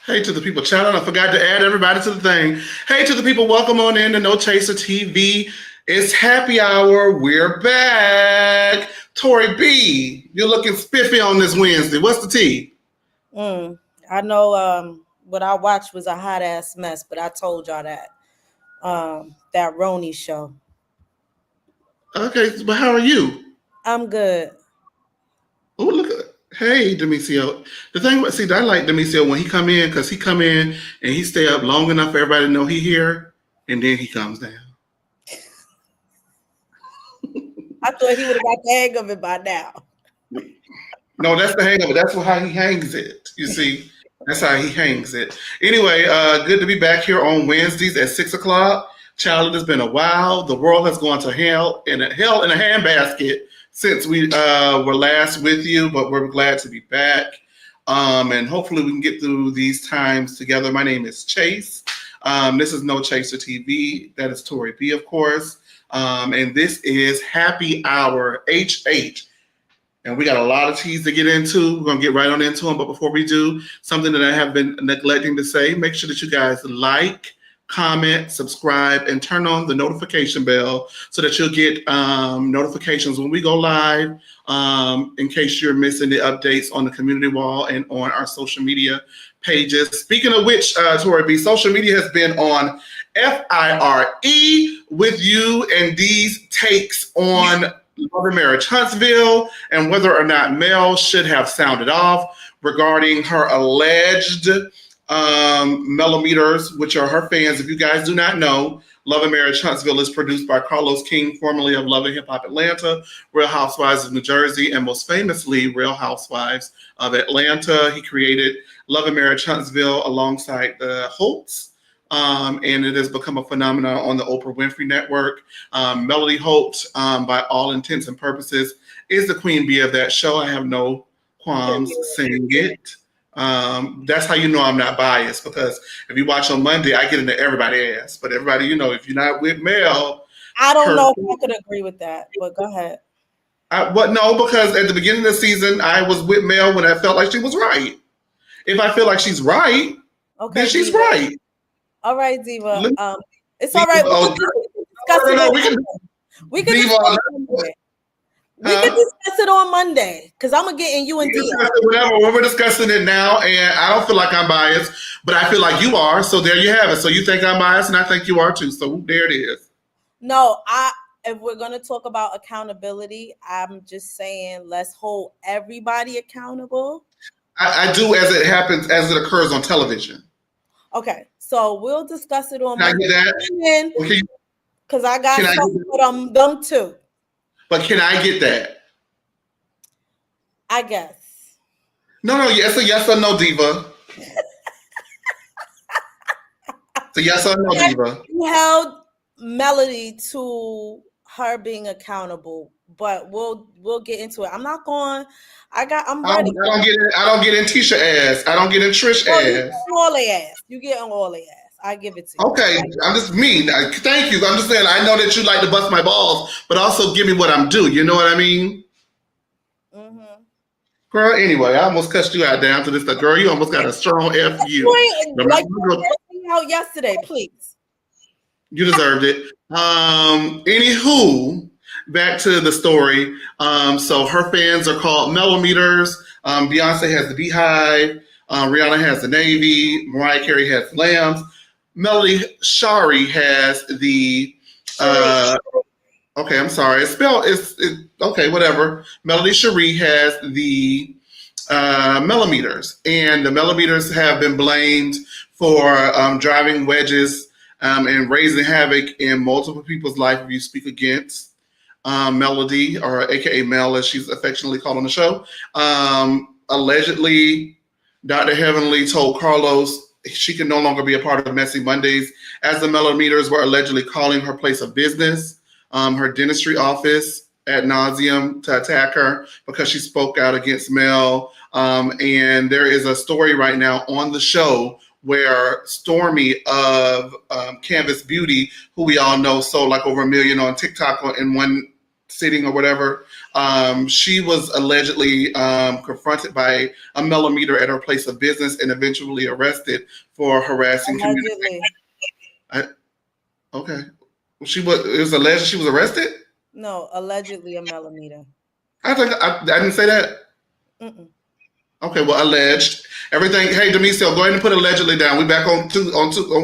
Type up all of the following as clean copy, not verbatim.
Hey to the people, chat on. I forgot to add everybody to the thing. Hey to the people, welcome on in to No Chaser TV. It's happy hour. We're back. Tori B, you're looking spiffy on this Wednesday. What's the tea? I know what I watched was a hot ass mess, but I told y'all that. That Roni show. Okay, but how are you? I'm good. Oh, look at hey, Demisio. The thing about see, I like Demisio when he come in because he come in and he stay up long enough for everybody to know he here, and then he comes down. I thought he would have got the hang of it by now. No, that's the hang of it. That's how he hangs it. You see, that's how he hangs it. Anyway, good to be back here on Wednesdays at 6 o'clock. Child, it has been a while. The world has gone to hell in a handbasket since we were last with you, but we're glad to be back. And hopefully we can get through these times together. My name is Chase. This is No Chaser TV. That is Tori B, of course. And this is Happy Hour HH. And we got a lot of teas to get into. We're going to get right on into them. But before we do, something that I have been neglecting to say, make sure that you guys like, comment, subscribe, and turn on the notification bell so that you'll get notifications when we go live, in case you're missing the updates on the community wall and on our social media pages. Speaking of which, Tori B, social media has been on FIRE with you and these takes on Love and Marriage Huntsville and whether or not Mel should have sounded off regarding her alleged millimeters, which are her fans. If you guys do not know, Love and Marriage Huntsville is produced by Carlos King, formerly of Love and Hip Hop Atlanta, Real Housewives of New Jersey, and most famously Real Housewives of Atlanta. He created Love and Marriage Huntsville alongside the Holtz. And it has become a phenomenon on the Oprah Winfrey Network. Melody Holt, by all intents and purposes, is the queen bee of that show. I have no qualms saying it. That's how you know I'm not biased, because if you watch on Monday, I get into everybody's ass. But everybody, if you're not with Mel, I don't know if I could agree with that, but go ahead. No, because at the beginning of the season, I was with Mel when I felt like she was right. If I feel like she's right, then she's right. All right, Diva. It's all right. We can discuss it on Monday because I'm gonna get in you and Diva. Whatever. We're discussing it now, and I don't feel like I'm biased, but I feel like you are. So there you have it. So you think I'm biased, and I think you are too. So there it is. No, if we're gonna talk about accountability, I'm just saying let's hold everybody accountable. I do as it happens, as it occurs on television. Okay, so we'll discuss it on Monday. Because I got something for them too. But can I get that? I guess. No, it's a yes or no, Diva. It's a yes or no, Diva. You held Melody to her being accountable, but we'll get into it. I'm not going. I'm ready. I don't get in Tisha ass. I don't get in Trish ass. All their ass. You get on all their ass. I give it to you. Okay, I'm just mean. Thank you. I'm just saying. I know that you like to bust my balls, but also give me what I'm due. You know what I mean? Mm-hmm. Girl, anyway, I almost cussed you out down to this. Girl, you almost got a strong F you. Like out yesterday, please. You deserved it. Anywho, back to the story. So her fans are called millimeters. Beyonce has the Beehive. Rihanna has the Navy. Mariah Carey has the Lambs. Melody Shari has the. Okay, I'm sorry. Okay, whatever. Melody Cherie has the millimeters, and the millimeters have been blamed for driving wedges and raising havoc in multiple people's life. If you speak against Melody, or AKA Mel, as she's affectionately called on the show, allegedly, Dr. Heavenly told Carlos she can no longer be a part of Messy Mondays, as the millimeters were allegedly calling her place of business, her dentistry office, ad nauseum to attack her because she spoke out against Mel. And there is a story right now on the show where Stormy of Canvas Beauty, who we all know sold like over $1 million on TikTok in one sitting or whatever. She was allegedly confronted by a millimeter at her place of business and eventually arrested for harassing communication. Allegedly. Okay. It was alleged she was arrested? No, allegedly a millimeter. I didn't say that. Mm-mm. Okay, well, alleged. Everything. Hey, Demisio, go ahead and put allegedly down. We back on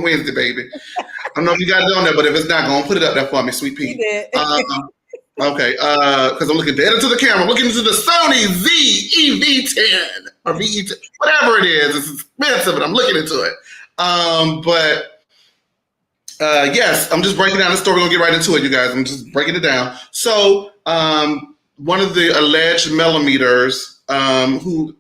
Wednesday, baby. I don't know if you got it on there, but if it's not, go and put it up there for me, sweet pea. He did. Okay, because I'm looking dead into the camera. I'm looking into the Sony ZEV10 or VE10, whatever it is. It's expensive, and I'm looking into it. Yes, I'm just breaking down the story. We're gonna get right into it, you guys. I'm just breaking it down. So, one of the alleged millimeters, who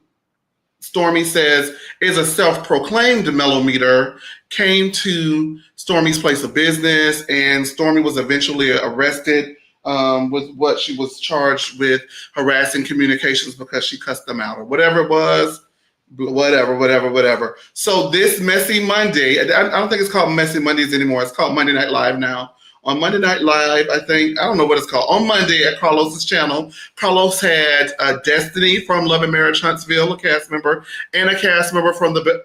Stormi says is a self-proclaimed millimeter, came to Stormi's place of business, and Stormi was eventually arrested with what she was charged with, harassing communications because she cussed them out or whatever it was. Whatever. So this Messy Monday, I don't think it's called Messy Mondays anymore. It's called Monday Night Live now. On Monday Night Live, I don't know what it's called. On Monday at Carlos's channel, Carlos had Destiny from Love and Marriage Huntsville, a cast member, and a cast member from the...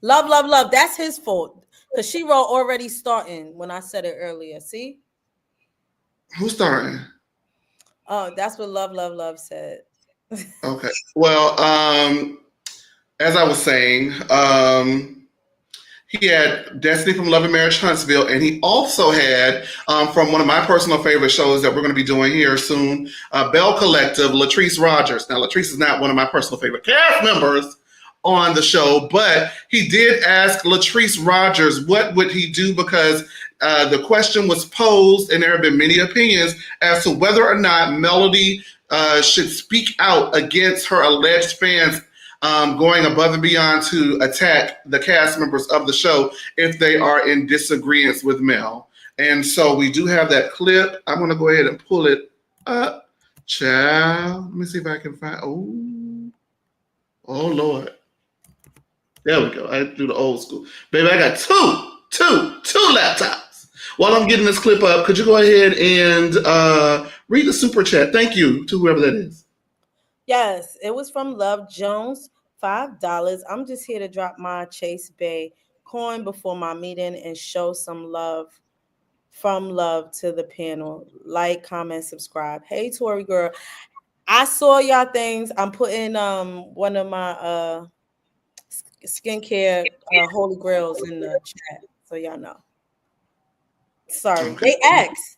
Love. That's his fault. Because she wrote already starting when I said it earlier. See? Who's starting? Oh, that's what Love said. Okay. Well, as I was saying, he had Destiny from Love and Marriage Huntsville, and he also had from one of my personal favorite shows that we're going to be doing here soon, Bell Collective, Latrice Rogers. Now, Latrice is not one of my personal favorite cast members on the show, but he did ask Latrice Rogers what would he do, because the question was posed, and there have been many opinions as to whether or not Melody should speak out against her alleged fans going above and beyond to attack the cast members of the show if they are in disagreement with Mel. And so we do have that clip. I'm going to go ahead and pull it up. Child, let me see if I can find... Oh, Lord. There we go. I do the old school. Baby, I got two laptops. While I'm getting this clip up, could you go ahead and read the super chat? Thank you to whoever that is. Yes, it was from Love Jones, $5. I'm just here to drop my Chase Bay coin before my meeting and show some love to the panel. Like, comment, subscribe. Hey, Tori girl. I saw y'all things. I'm putting one of my skincare holy grails in the chat, so y'all know. Sorry, okay. They asked.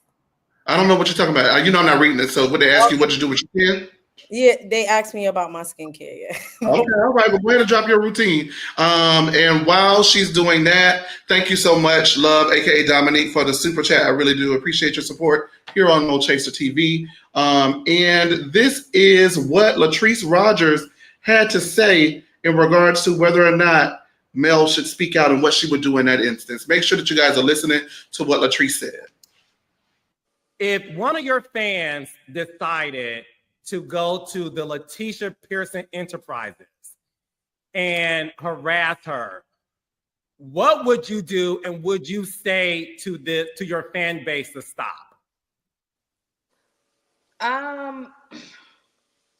I don't know what you're talking about. You know I'm not reading it. So what they ask you, what you do with your skin? Yeah, they asked me about my skincare. Yeah. Okay, all right. Well, go ahead and drop your routine. And while she's doing that, thank you so much, Love, aka Dominique, for the super chat. I really do appreciate your support here on No Chaser TV. And this is what Latrice Rogers had to say in regards to whether or not Mel should speak out and what she would do in that instance. Make sure that you guys are listening to what Latrice said. If one of your fans decided to go to the Letitia Pearson Enterprises and harass her, what would you do, and would you say to your fan base to stop?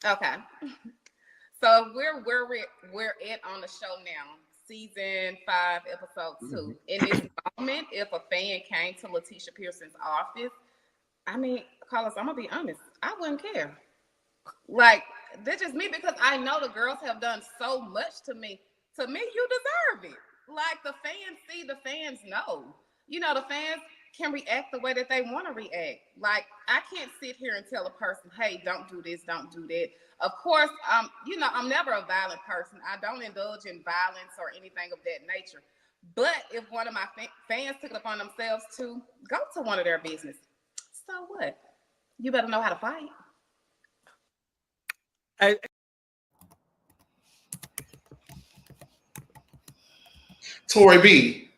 Okay. So we're on the show now, season 5, episode 2. Mm-hmm. In this moment, if a fan came to Letitia Pearson's office, I mean, Carlos, I'm gonna be honest, I wouldn't care. Like, that's just me, because I know the girls have done so much to me. To me, you deserve it. Like, the fans see, the fans know. You know, the fans can react the way that they want to react. Like, I can't sit here and tell a person, hey, don't do this, don't do that. Of course, you know, I'm never a violent person. I don't indulge in violence or anything of that nature. But if one of my fans took it upon themselves to go to one of their business, so what? You better know how to fight. Tori B,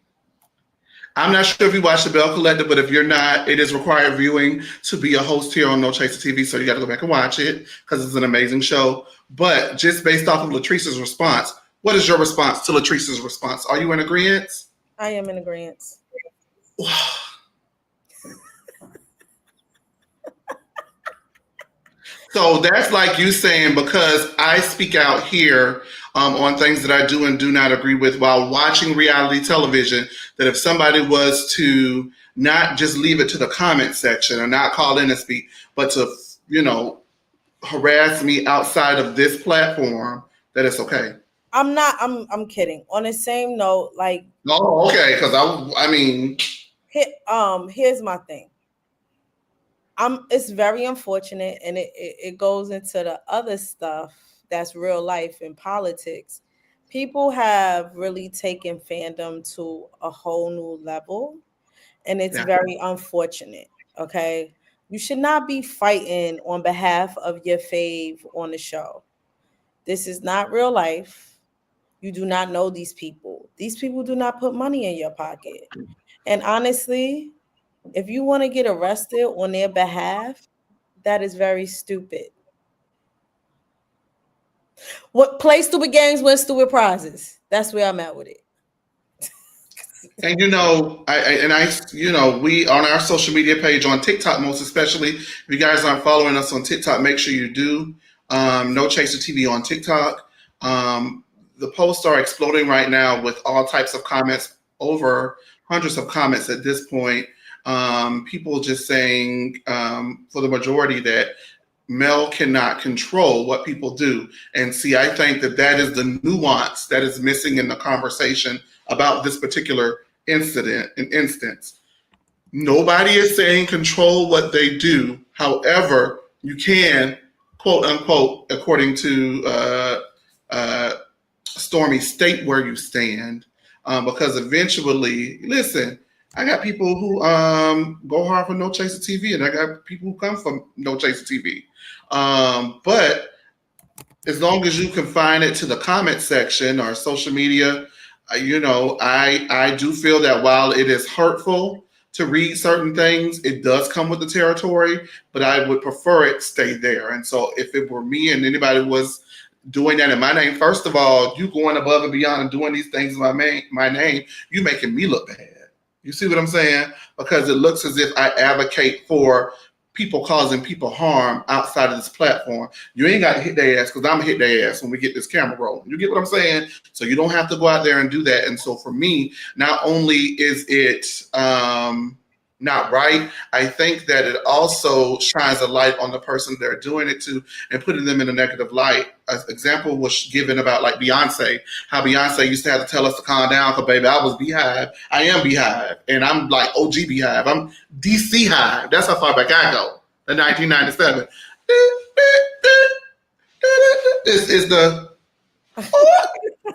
I'm not sure if you watched the Bell Collective, but if you're not, it is required viewing to be a host here on No Chaser TV, so you got to go back and watch it because it's an amazing show. But just based off of Latrice's response, what is your response to Latrice's response? Are you in agreement? I am in agreement. So that's like you saying, because I speak out here on things that I do and do not agree with while watching reality television, that if somebody was to not just leave it to the comment section or not call in and speak, but to, harass me outside of this platform, that it's okay. I'm kidding. On the same note, like, Oh, okay, because I mean, here's my thing. It's very unfortunate, and it goes into the other stuff that's real life and politics. People have really taken fandom to a whole new level, and it's yeah. very unfortunate. Okay, you should not be fighting on behalf of your fave on the show. This is not real life. You do not know these people. These people do not put money in your pocket. And honestly, if you want to get arrested on their behalf, that is very stupid. What play stupid games, win stupid prizes. That's where I'm at with it. And we on our social media page on TikTok, most especially, if you guys aren't following us on TikTok, make sure you do. No Chaser TV on TikTok. The posts are exploding right now with all types of comments, over hundreds of comments at this point. People just saying, for the majority, that Mel cannot control what people do. And see, I think that is the nuance that is missing in the conversation about this particular instance. Nobody is saying control what they do. However, you can, quote unquote, according to Stormy, state where you stand. Because eventually, listen, I got people who go hard for No Chaser TV, and I got people who come from No Chaser TV. But as long as you confine it to the comment section or social media, I do feel that while it is hurtful to read certain things, it does come with the territory, but I would prefer it stay there. And so if it were me and anybody was doing that in my name, first of all, you going above and beyond and doing these things in my name, you making me look bad. You see what I'm saying? Because it looks as if I advocate for people causing people harm outside of this platform. You ain't got to hit their ass, because I'm going to hit their ass when we get this camera rolling. You get what I'm saying? So you don't have to go out there and do that. And so for me, not only is it not right, I think that it also shines a light on the person they're doing it to and putting them in a negative light. An example was given about like Beyonce, how Beyonce used to have to tell us to calm down because baby, I was Beehive. I am Beehive, and I'm like OG Beehive. I'm DC Hive. That's how far back I go. The 1997. This is the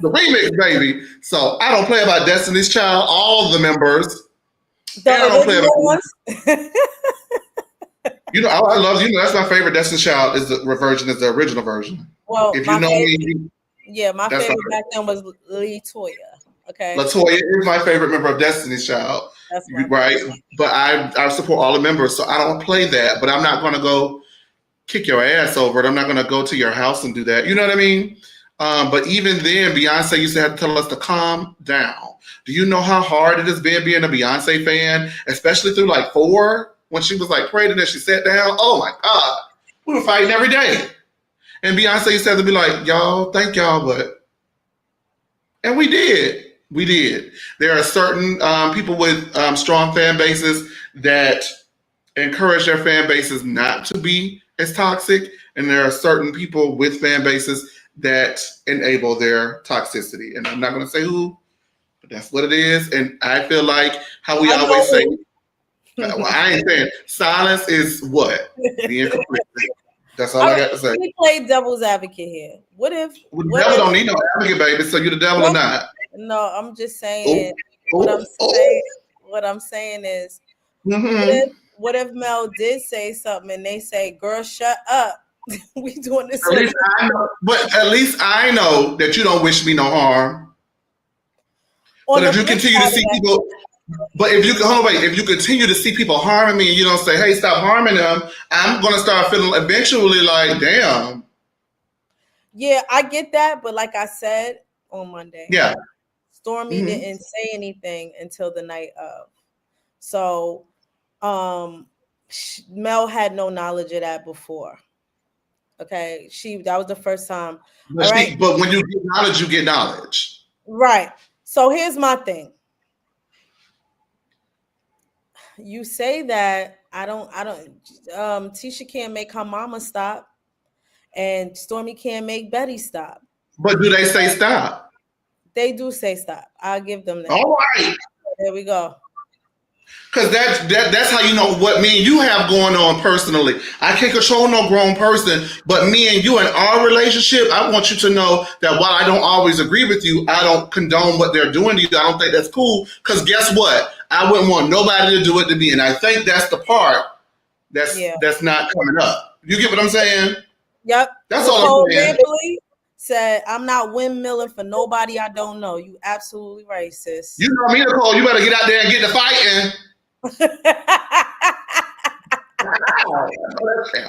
remix, baby. So I don't play about Destiny's Child. All the members. The original ones. I love that's my favorite Destiny's Child is the original version. Well, if you know me, my favorite back then was LaToya. Okay, LaToya is my favorite member of Destiny's Child. That's right, but I support all the members, so I don't play that. But I'm not going to go kick your ass over it. I'm not going to go to your house and do that. You know what I mean? But even then, Beyonce used to have to tell us to calm down. Do you know how hard it has been being a Beyonce fan, especially through like 4, when she was like pregnant and she sat down? Oh my God, we were fighting every day. And Beyonce used to have to be like, y'all, thank y'all, but, and we did. We did. There are certain people with strong fan bases that encourage their fan bases not to be as toxic. And there are certain people with fan bases that enable their toxicity. And I'm not going to say who, but that's what it is. And I feel like how we always say, well, I ain't saying silence is what? Being complicit. That's all I got to say. Let me play devil's advocate here. What if the devil don't need no advocate, baby? So you the devil or not? No, I'm just saying. What I'm saying is, what if Mel did say something and they say, "Girl, shut up. We doing this." At least I know that you don't wish me no harm. But if you continue to see people. But if you continue to see people harming me and you don't say, hey, stop harming them, I'm going to start feeling eventually like, damn. Yeah, I get that. But like I said on Monday, Stormy didn't say anything until the night of. So Mel had no knowledge of that before. Okay, that was the first time. But, All right, but when you get knowledge, you get knowledge. right. So here's my thing. You say that I don't Tisha can't make her mama stop, and Stormy can't make Betty stop. But do they say stop? They do say stop. I'll give them that. All right. There we go. Because that's how you know what me and you have going on personally. I can't control no grown person, but me and you in our relationship, I want you to know that while I don't always agree with you, I don't condone what they're doing to you. I don't think that's cool. Because guess what? I wouldn't want nobody to do it to me. And I think that's the part that's not coming up. You get what I'm saying? Yep. That's all I'm saying. Said, I'm not windmilling for nobody I don't know. You absolutely right, sis. You know me, Nicole. You better get out there and get the fighting.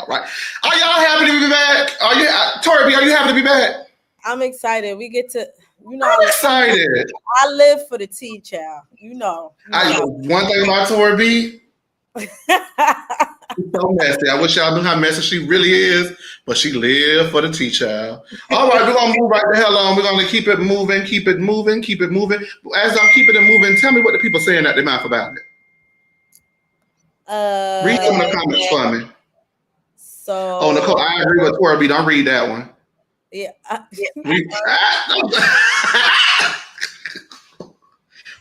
Right. Are y'all happy to be back? Tori B, are you happy to be back? I'm excited. We get to, I'm excited. I live for the tea, child. You know. One thing about Tori B, she's so messy. I wish y'all knew how messy she really is, but she live for the tea, child. All right, we're gonna move right the hell on. We're gonna keep it moving, keep it moving, keep it moving. As I'm keeping it moving, tell me what the people saying out their mouth about it. Read some of the comments for me. So, Nicole, I agree with Tori B. Don't read that one. Yeah.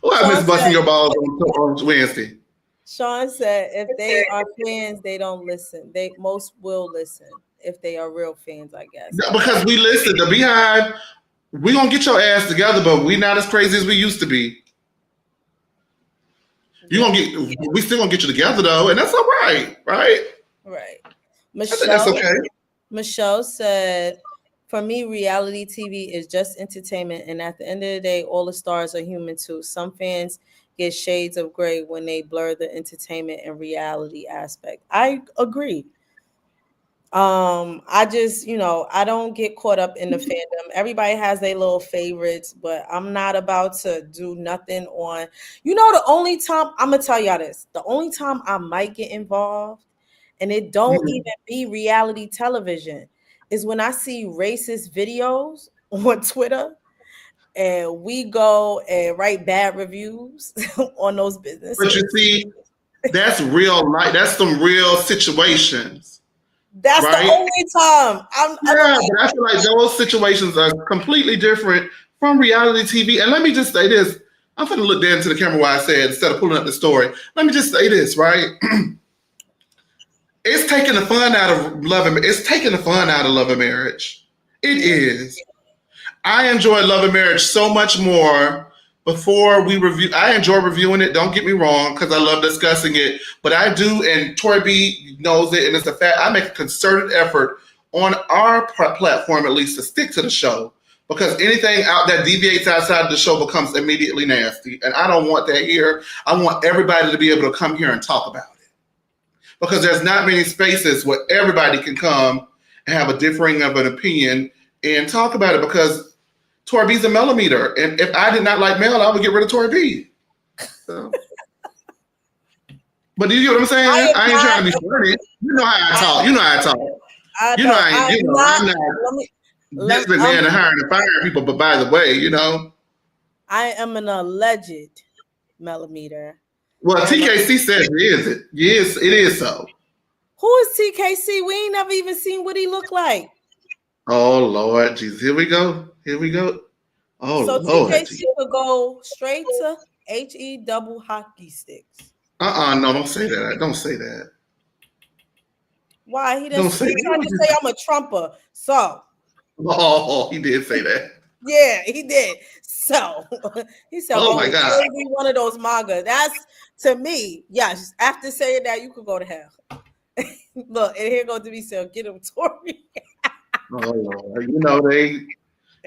Why Miss busting your balls on Wednesday? Sean said, if they are fans, they don't listen. Most will listen if they are real fans, I guess. Because we listen. The Beehive, we gonna get your ass together, but we not as crazy as we used to be. We still gonna get you together though, and that's all right, right? Right. That's okay. Michelle said, for me, reality TV is just entertainment, and at the end of the day, all the stars are human too. Some fans get shades of gray when they blur the entertainment and reality aspect. I agree. I just, I don't get caught up in the fandom. Everybody has their little favorites, but I'm not about to do nothing on, the only time, I'm gonna tell y'all this, the only time I might get involved, and it don't even be reality television, is when I see racist videos on Twitter and we go and write bad reviews on those businesses. But you see, that's real life. That's some real situations. That's right? The only time. But I feel like those situations are completely different from reality TV. And let me just say this. I'm going to look down to the camera while I say it instead of pulling up the story. Let me just say this, right? It's taking the fun out of Love and Marriage. It is. I enjoy Love and Marriage so much more before we review. I enjoy reviewing it. Don't get me wrong, because I love discussing it. But I do, and Tori B knows it, and it's a fact. I make a concerted effort on our platform, at least, to stick to the show, because anything out that deviates outside of the show becomes immediately nasty, and I don't want that here. I want everybody to be able to come here and talk about it, because there's not many spaces where everybody can come and have a differing of an opinion and talk about it, because Tori B's a millimeter. And if I did not like Mel, I would get rid of Tori B. So. But do you get what I'm saying? I ain't trying to be funny. You know how I talk. I'm not this man and hiring and firing people, but by the way, I am an alleged millimeter. Well, TKC says it is. Yes, it is so. Who is TKC? We ain't never even seen what he looked like. Oh, Lord Jesus. Here we go. Oh, so Lord. TKC could go straight to HE double hockey sticks. No, don't say that. Don't say that. Why? He didn't say I'm a Trumper. So. Oh, he did say that. Yeah, he did. So he said, oh my God. Be one of those MAGA. That's, to me, yes. After saying that, you could go to hell. Look, and here goes to be said, get him, Tori. Oh Lord.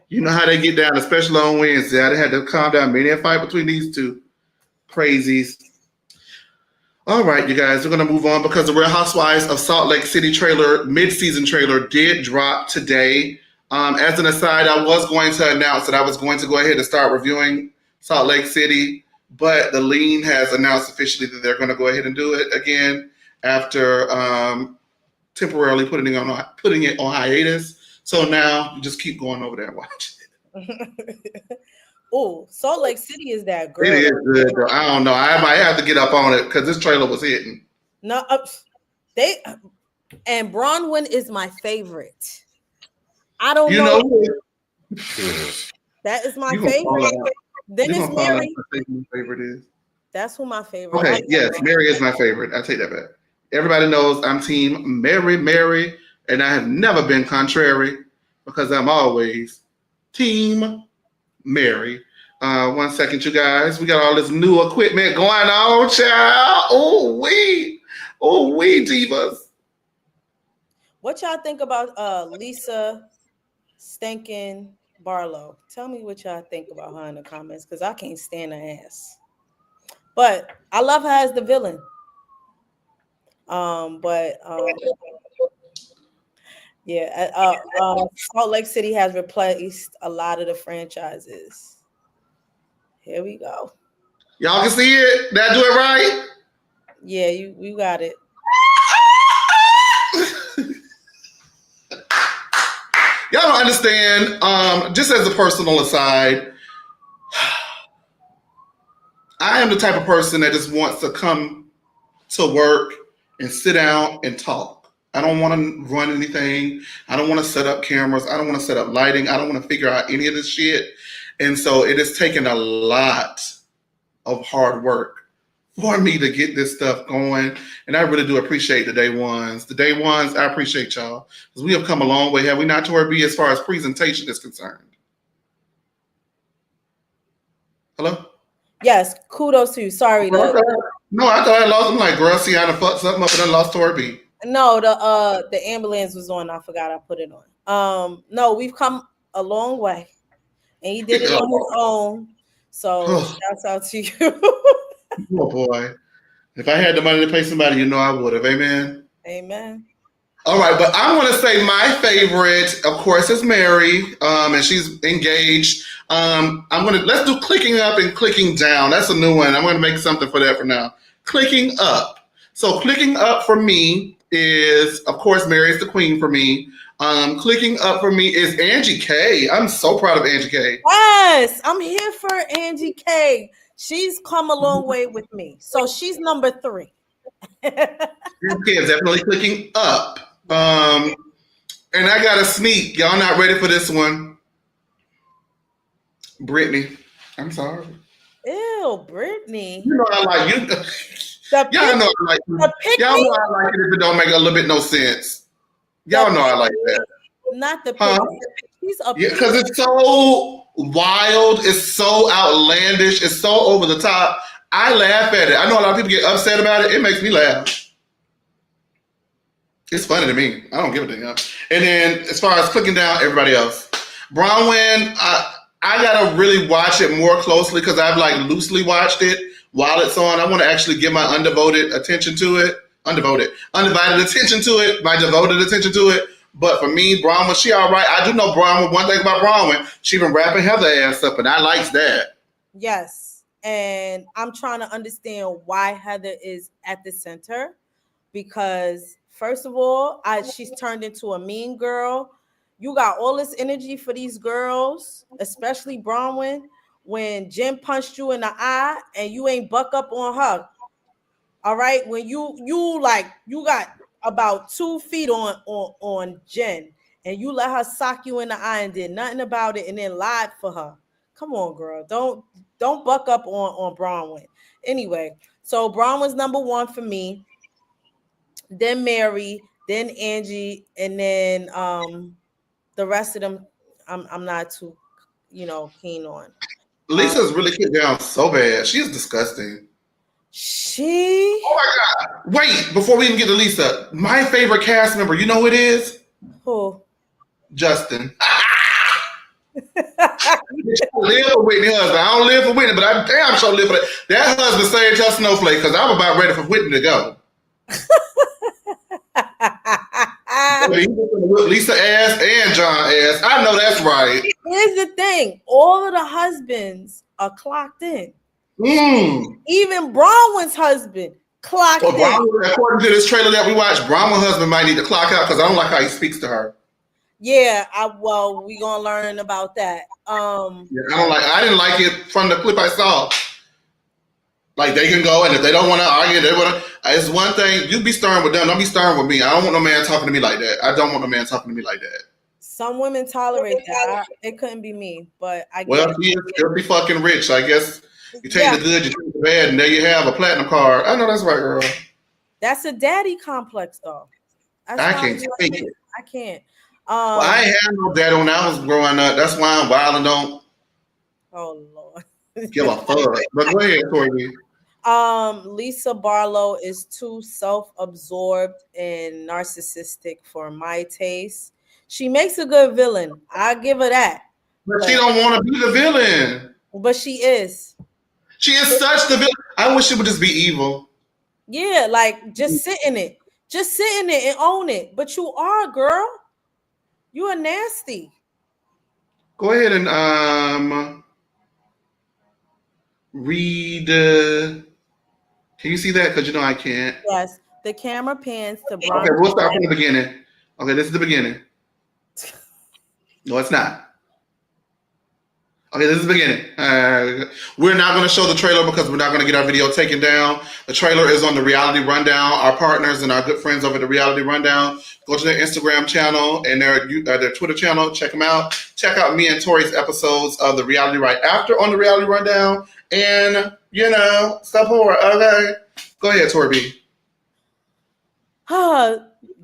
You know how they get down, especially on Wednesday. I had to calm down. Many a fight between these two crazies. All right, you guys, we're gonna move on because the Real Housewives of Salt Lake City mid-season trailer did drop today. As an aside, I was going to announce that I was going to go ahead and start reviewing Salt Lake City, but the Lean has announced officially that they're going to go ahead and do it again after temporarily putting it on hiatus. So now you just keep going over there and watch it. Oh, Salt Lake City is that girl. It is good, though. I don't know. I might have to get up on it because this trailer was hitting. No, and Bronwyn is my favorite. I don't know. That is my favorite. Then it's Mary. My favorite is. That's who my favorite. Okay, yes, Mary is my favorite. I take that back. Everybody knows I'm team Mary, and I have never been contrary because I'm always team Mary. 1 second, you guys. We got all this new equipment going on, child. Oh, we divas. What y'all think about Lisa Stankin Barlow? Tell me what y'all think about her in the comments, because I can't stand her ass. But I love her as the villain. Salt Lake City has replaced a lot of the franchises. Here we go. Y'all can see it? Did I do it right? Yeah, you got it. Y'all don't understand. Just as a personal aside, I am the type of person that just wants to come to work and sit down and talk. I don't want to run anything. I don't want to set up cameras. I don't want to set up lighting. I don't want to figure out any of this shit. And so it has taken a lot of hard work for me to get this stuff going. And I really do appreciate the day ones. The day ones, I appreciate y'all. Because we have come a long way, have we not, Tori B, as far as presentation is concerned? Hello? Yes, kudos to you. Sorry. No, I thought I lost. I'm like, girl, see, I done fucked something up and then lost Tori B. No, the ambulance was on. I forgot I put it on. No, we've come a long way. And he did it on his own. So shouts out to you. Oh boy. If I had the money to pay somebody, you know I would have. Amen. Amen. All right, but I want to say my favorite, of course, is Mary. And she's engaged. Let's do clicking up and clicking down. That's a new one. I'm gonna make something for that for now. Clicking up. So clicking up for me is, of course, Mary is the queen for me. Clicking up for me is Angie K. I'm so proud of Angie K. Yes, I'm here for Angie K. She's come a long way with me. So she's number 3. Angie K is definitely clicking up. And I got a sneak. Y'all not ready for this one. Brittany. I'm sorry. Ew, Brittany. You know I like you. Y'all know I like you. Y'all know I like it if it don't make a little bit no sense. Y'all know I like that. Not the He's up. Yeah, because it's so wild, it's so outlandish, it's so over the top. I laugh at it. I know a lot of people get upset about it. It makes me laugh. It's funny to me. I don't give a damn. And then as far as clicking down, everybody else. Bronwyn, I gotta really watch it more closely because I've like loosely watched it while it's on. I want to actually give my undivided attention to it. Undivided attention to it, my devoted attention to it. But for me, Bronwyn, she all right. I do know Bronwyn. One thing about Bronwyn, she been wrapping Heather ass up, and I likes that. Yes, and I'm trying to understand why Heather is at the center, because first of all, she's turned into a mean girl. You got all this energy for these girls, especially Bronwyn. When Jen punched you in the eye and you ain't buck up on her. All right, when you got about 2 feet on Jen, and you let her sock you in the eye and did nothing about it, and then lied for her. Come on, girl, don't buck up on Bronwyn. Anyway, so Bronwyn's number 1 for me. Then Mary, then Angie, and then the rest of them, I'm not too, keen on. Lisa's really kicked down so bad. She's disgusting. Oh my God. Wait, before we even get to Lisa, my favorite cast member, you know who it is? Who? Justin. I live for Whitney husband. I don't live for Whitney, but I damn sure live for that. That husband saved her snowflake because I'm about ready for Whitney to go. He was gonna whip Lisa ass and John ass. I know that's right. Here's the thing. All of the husbands are clocked in. Even Bronwyn's husband Clocked Well, it. Bronwyn, according to this trailer that we watched, Bronwyn husband might need to clock out because I don't like how he speaks to her. Yeah, we gonna learn about that. Yeah, I didn't like it from the clip I saw. Like they can go, and if they don't want to argue, they want to. It's one thing. You be stern with them. Don't be stern with me. I don't want no man talking to me like that. I don't want no man talking to me like that. Some women tolerate that. It couldn't be me, but I Well, get he is filthy fucking rich. I guess you take Yeah. the good, you take the bad, and there you have a platinum card. I know that's right, girl. That's a daddy complex, though. That's I why can't be like, take it. I can't. Well, I ain't had no dad when I was growing up. That's why I'm wild and don't Oh Lord. give a fuck. But go ahead, Tori. Lisa Barlow is too self-absorbed and narcissistic for my taste. She makes a good villain. I give her that. But she don't want to be the villain. But she is. She is such the villain. I wish she would just be evil. Yeah, like just sit in it. Just sit in it and own it. But you are, girl. You are nasty. Go ahead and read. Can you see that? Because you know I can't. Yes. The camera pans to Bronwyn. Okay, we'll start from the beginning. Okay, this is the beginning. No, it's not. Okay, this is the beginning. We're not going to show the trailer because we're not going to get our video taken down. The trailer is on the Reality Rundown. Our partners and our good friends over at the Reality Rundown. Go to their Instagram channel and their Twitter channel. Check them out. Check out me and Tori's episodes of the Reality Right After on the Reality Rundown. And, support. Okay. Go ahead, Tori B.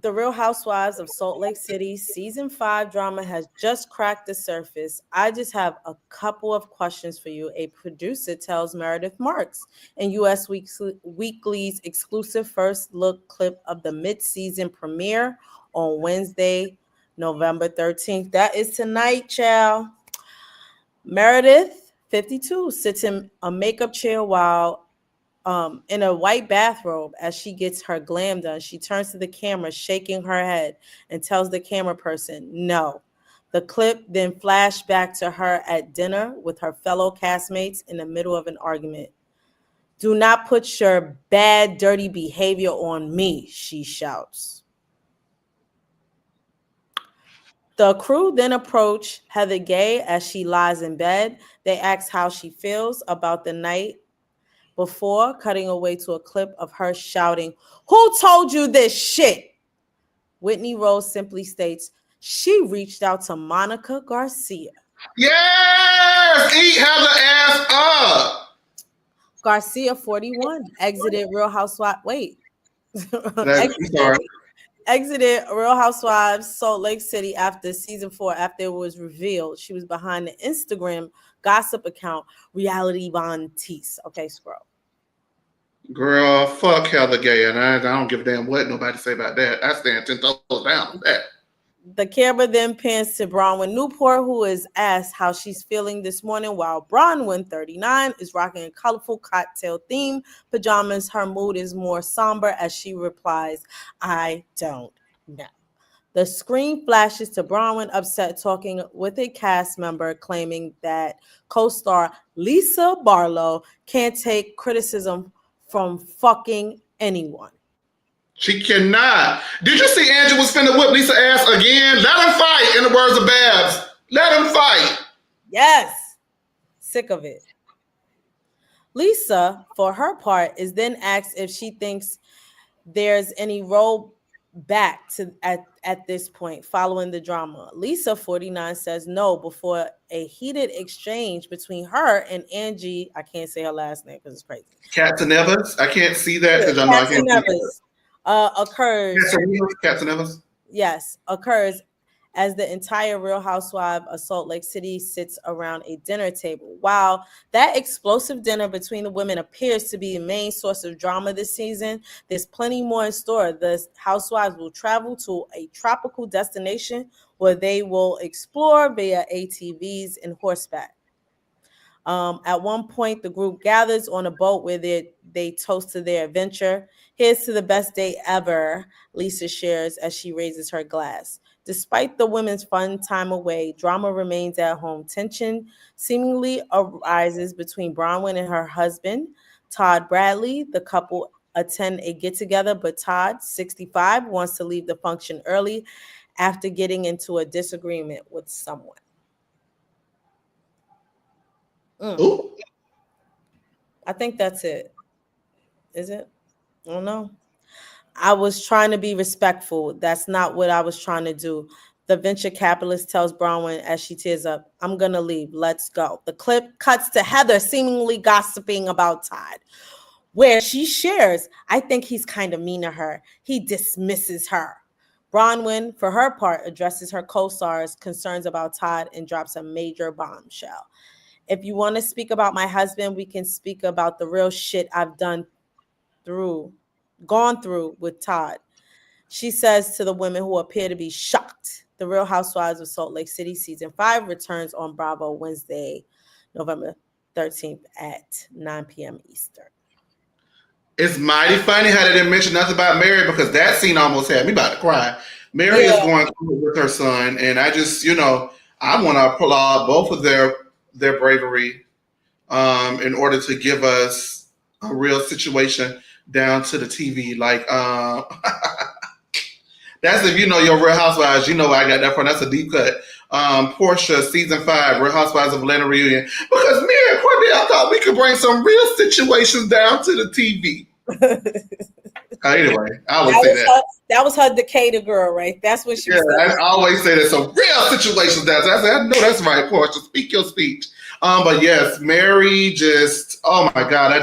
The Real Housewives of Salt Lake City season 5 drama has just cracked the surface. I just have a couple of questions for you. A producer tells Meredith Marks in US Weekly's exclusive first look clip of the mid-season premiere on Wednesday, November 13th. That is tonight, child. Meredith, 52, sits in a makeup chair while in a white bathrobe as she gets her glam done. She turns to the camera, shaking her head, and tells the camera person, no. The clip then flashed back to her at dinner with her fellow castmates in the middle of an argument. Do not put your bad, dirty behavior on me, she shouts. The crew then approach Heather Gay as she lies in bed. They ask how she feels about the night before cutting away to a clip of her shouting, "Who told you this shit?" Whitney Rose simply states, she reached out to Monica Garcia. Yes! Eat Heather ass up! Garcia, 41, exited Real Housewives. Exited Real Housewives Salt Lake City after season 4, after it was revealed she was behind the Instagram gossip account Reality Von Teese. Okay, scroll. Girl, fuck Heather Gay, and I don't give a damn what nobody say about that. I stand 10 toes down on that. The camera then pans to Bronwyn Newport, who is asked how she's feeling this morning, while Bronwyn, 39, is rocking a colorful cocktail-themed pajamas. Her mood is more somber as she replies, I don't know. The screen flashes to Bronwyn upset, talking with a cast member, claiming that co-star Lisa Barlow can't take criticism from fucking anyone. She cannot. Did you see Andrew was finna whip Lisa ass again? Let him fight, in the words of Babs. Let him fight. Yes. Sick of it. Lisa, for her part, is then asked if she thinks there's any roll back to at this point following the drama. Lisa, 49, says no before a heated exchange between her and Angie. I can't say her last name because it's crazy. Katzenevers. I can't see that because I know I can't see it. Occurs. Yes, occurs as the entire Real Housewife of Salt Lake City sits around a dinner table. While that explosive dinner between the women appears to be the main source of drama this season, there's plenty more in store. The housewives will travel to a tropical destination where they will explore via ATVs and horseback. At one point, the group gathers on a boat where they toast to their adventure. Here's to the best day ever, Lisa shares as she raises her glass. Despite the women's fun time away, drama remains at home. Tension seemingly arises between Bronwyn and her husband, Todd Bradley. The couple attend a get-together, but Todd, 65, wants to leave the function early after getting into a disagreement with someone. Ooh. I think that's it. Is it? I don't know. I was trying to be respectful. That's not what I was trying to do. The venture capitalist tells Bronwyn as she tears up, I'm going to leave. Let's go. The clip cuts to Heather seemingly gossiping about Todd, where she shares, I think he's kind of mean to her. He dismisses her. Bronwyn, for her part, addresses her co-star's concerns about Todd and drops a major bombshell. If you want to speak about my husband, we can speak about the real shit I've gone through with Todd. She says to the women who appear to be shocked. The Real Housewives of Salt Lake City season 5 returns on Bravo Wednesday, November 13th at 9 p.m. Eastern. It's mighty funny how they didn't mention nothing about Mary, because that scene almost had me about to cry. Mary is going through with her son, and I just, I want to applaud both of their bravery in order to give us a real situation down to the TV. Like, that's if you know your Real Housewives, you know where I got that from. That's a deep cut. Portia, season 5, Real Housewives of Atlanta reunion. Because me and Courtney, I thought we could bring some real situations down to the TV. Anyway, I always say that. That was her Decatur girl, right? That's what she was saying. I always say that. Some real situations down. So I said, I know that's right, Portia. Speak your speech. But yes, Mary just, oh my God,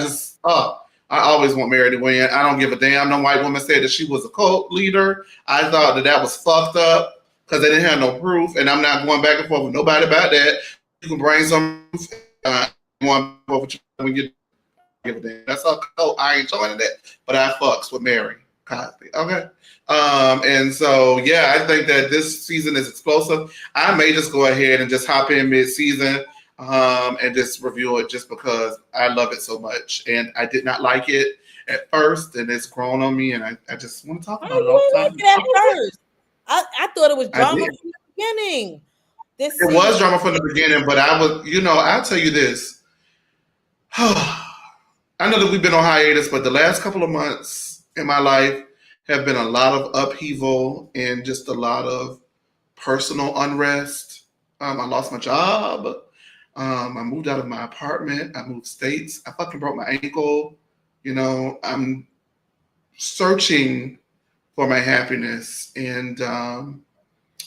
I always want Mary to win. I don't give a damn. No white woman said that she was a cult leader. I thought that was fucked up because they didn't have no proof, and I'm not going back and forth with nobody about that. You can bring some proof. When you give a damn. That's all cult. I ain't joining that, but I fucks with Mary Cosby. Okay. And so, yeah, I think that this season is explosive. I may just go ahead and just hop in mid-season and just review it just because I love it so much. And I did not like it at first, and it's grown on me, and I just want to talk about it all the time. Like it at first. I thought it was drama from the beginning. It was drama from the beginning, but I'll tell you this. I know that we've been on hiatus, but the last couple of months in my life have been a lot of upheaval and just a lot of personal unrest. I lost my job. I moved out of my apartment. I moved states. I fucking broke my ankle. I'm searching for my happiness. And I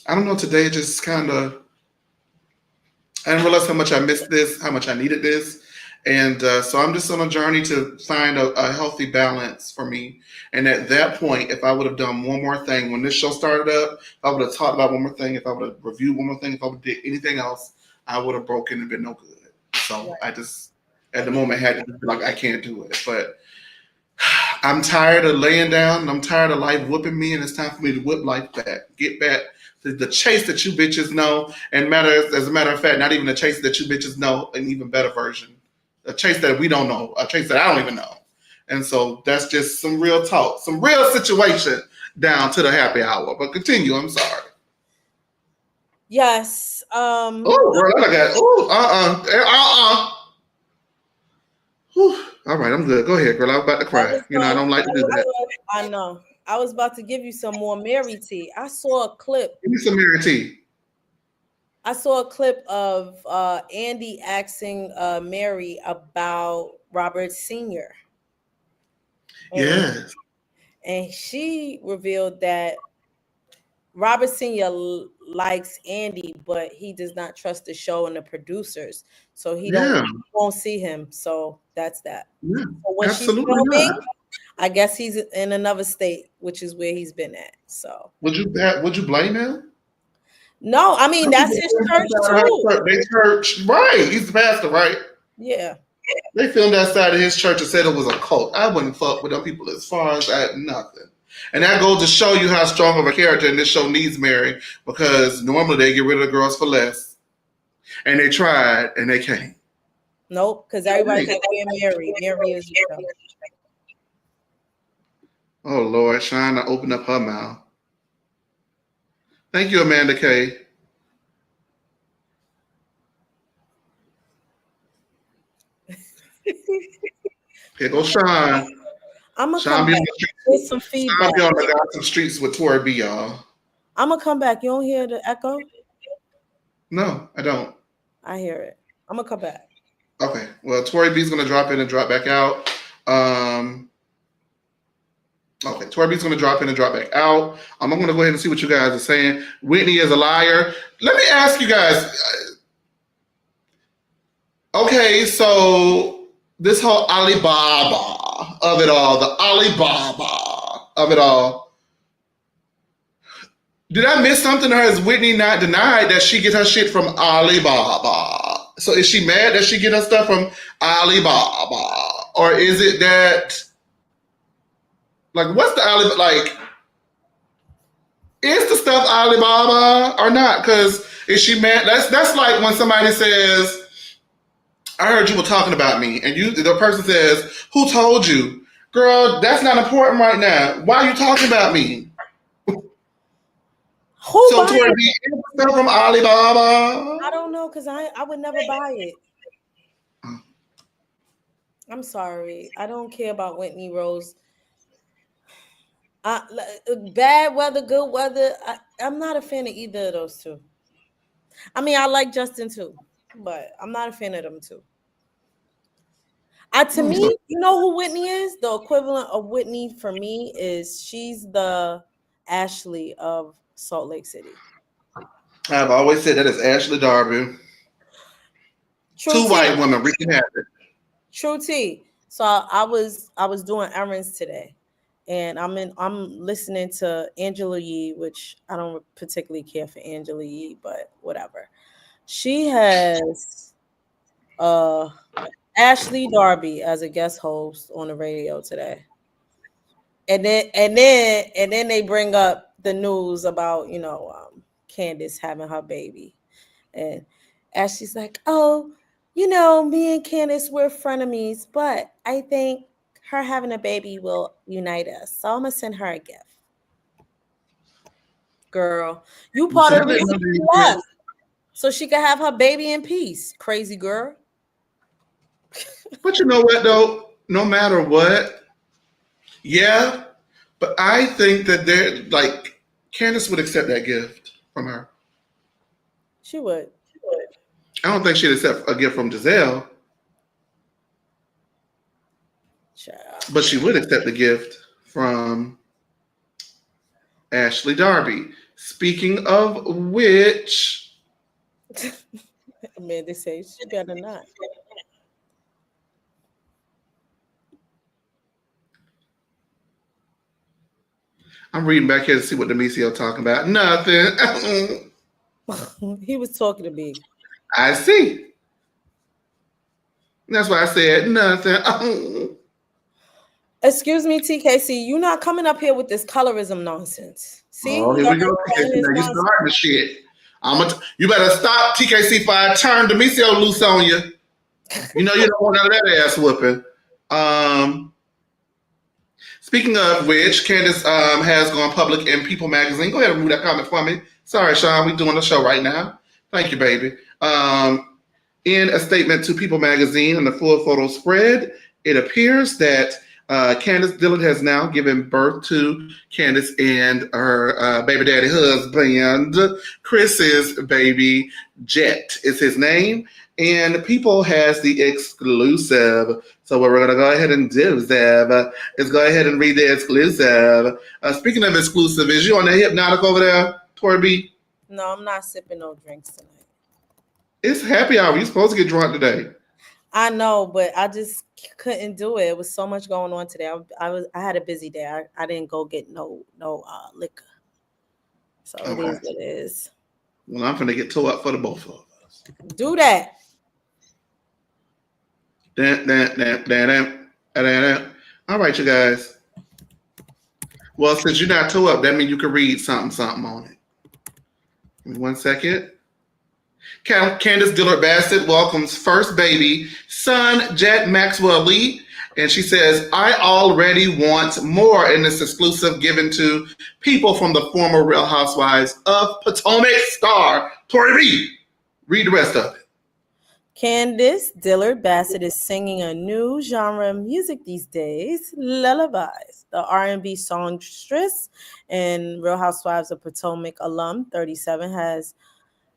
don't know, today just kind of, I didn't realize how much I missed this, how much I needed this. And so I'm just on a journey to find a healthy balance for me. And at that point, if I would have done one more thing, when this show started up, if I would have talked about one more thing, if I would have reviewed one more thing, if I would have did anything else, I would have broken and been no good. So I just, at the moment, had to be like, I can't do it. But I'm tired of laying down, and I'm tired of life whooping me, and it's time for me to whip life back. Get back to the chase that you bitches know. And as a matter of fact, not even the chase that you bitches know, an even better version. A chase that we don't know, a chase that I don't even know. And so that's just some real talk, some real situation down to the happy hour. But continue, I'm sorry. Yes. Oh, girl, I got, all right, I'm good. Go ahead, girl. I was about to cry. I don't like to do that. I know. I was about to give you some more Mary tea. I saw a clip. Give me some Mary tea. I saw a clip of Andy asking Mary about Robert Sr. Yes. And she revealed that Robert Sr. likes Andy, but he does not trust the show and the producers. So he won't see him. So that's that. Yeah, so when she's filming, I guess he's in another state, which is where he's been at. So would you blame him? No, I mean that's his church too. They church, right? He's the pastor, right? Yeah. They filmed outside of his church and said it was a cult. I wouldn't fuck with them people as far as I had nothing. And that goes to show you how strong of a character in this show needs Mary, because normally they get rid of the girls for less. And they tried and they can't. Nope, because everybody's like, Mary. Mary is the show. Oh Lord, Shana opened up her mouth. Thank you, Amanda K. Here goes Sean. I'm gonna Sean come be on back the streets. with some Sean feedback. be on the gossip streets with Tori B, y'all. I'm gonna come back. You don't hear the echo? No, I don't. I hear it. I'm gonna come back. Okay. Well, Tori B's gonna drop in and drop back out. Okay, Tori B's gonna drop in and drop back out. I'm gonna go ahead and see what you guys are saying. Whitney is a liar. Let me ask you guys. Okay, so this whole Alibaba of it all, the Alibaba of it all. Did I miss something, or has Whitney not denied that she gets her shit from Alibaba? So is she mad that she get her stuff from Alibaba, or is it that, like, what's the Alibaba, like, is the stuff Alibaba or not? Because is she mad? That's like when somebody says, I heard you were talking about me, and the person says, who told you? Girl, that's not important right now. Why are you talking about me? Who So buy Tori it? B, is the stuff from Alibaba? I don't know, because I would never buy it. I'm sorry. I don't care about Whitney Rose. Bad weather, good weather. I'm not a fan of either of those two. I mean, I like Justin too, but I'm not a fan of them too. To me, you know who Whitney is? The equivalent of Whitney for me is she's the Ashley of Salt Lake City. I've always said that is Ashley Darby. True Two tea. white women, we can have it. True tea. So I was doing errands today, and I'm listening to Angela Yee, which I don't particularly care for Angela Yee, but whatever. She has Ashley Darby as a guest host on the radio today. And then they bring up the news about, Candiace having her baby. And Ashley's like, oh, me and Candiace, we're frenemies, but I think her having a baby will unite us. So I'm gonna send her a gift. Girl, you part of the reason she left. So she can have her baby in peace. Crazy girl. But you know what though? No matter what, yeah. But I think that Candiace would accept that gift from her. She would. I don't think she'd accept a gift from Giselle. Child. But she would accept the gift from Ashley Darby. Speaking of which, Man, they say she better not. I'm reading back here to see what Demisio talking about. Nothing. He was talking to me. I see. That's why I said nothing. Excuse me, TKC. You're not coming up here with this colorism nonsense. See? Oh, here we go. TKC. Now you starting the shit. You better stop, TKC, if I turn Demisio loose on you. You know you don't want none of that ass whooping. Speaking of which, Candiace has gone public in People magazine. Go ahead and remove that comment for me. Sorry, Sean, we're doing the show right now. Thank you, baby. In a statement to People magazine on the full photo spread, it appears that Candiace Dillard has now given birth to Candiace and her baby daddy husband, Chris's baby, Jet is his name. And People has the exclusive. So what we're going to go ahead and do, Zev, is go ahead and read the exclusive. Speaking of exclusive, is you on the Hypnotic over there, Tori B? No, I'm not sipping no drinks tonight. It's happy hour. You're supposed to get drunk today. I know, but I just couldn't do it. It was so much going on today. I had a busy day. I didn't go get no liquor. So it is what it is. Well, I'm finna get tore up for the both of us. Do that. All right, you guys. Well, since you're not tore up, that means you can read something on it. Give me 1 second. Candiace Dillard Bassett welcomes first baby, son Jet Maxwell Lee. And she says, I already want more in this exclusive given to People from the former Real Housewives of Potomac star Tori B. Read the rest of it. Candiace Bassett is singing a new genre of music these days, lullabies. The R&B songstress and Real Housewives of Potomac alum, 37, has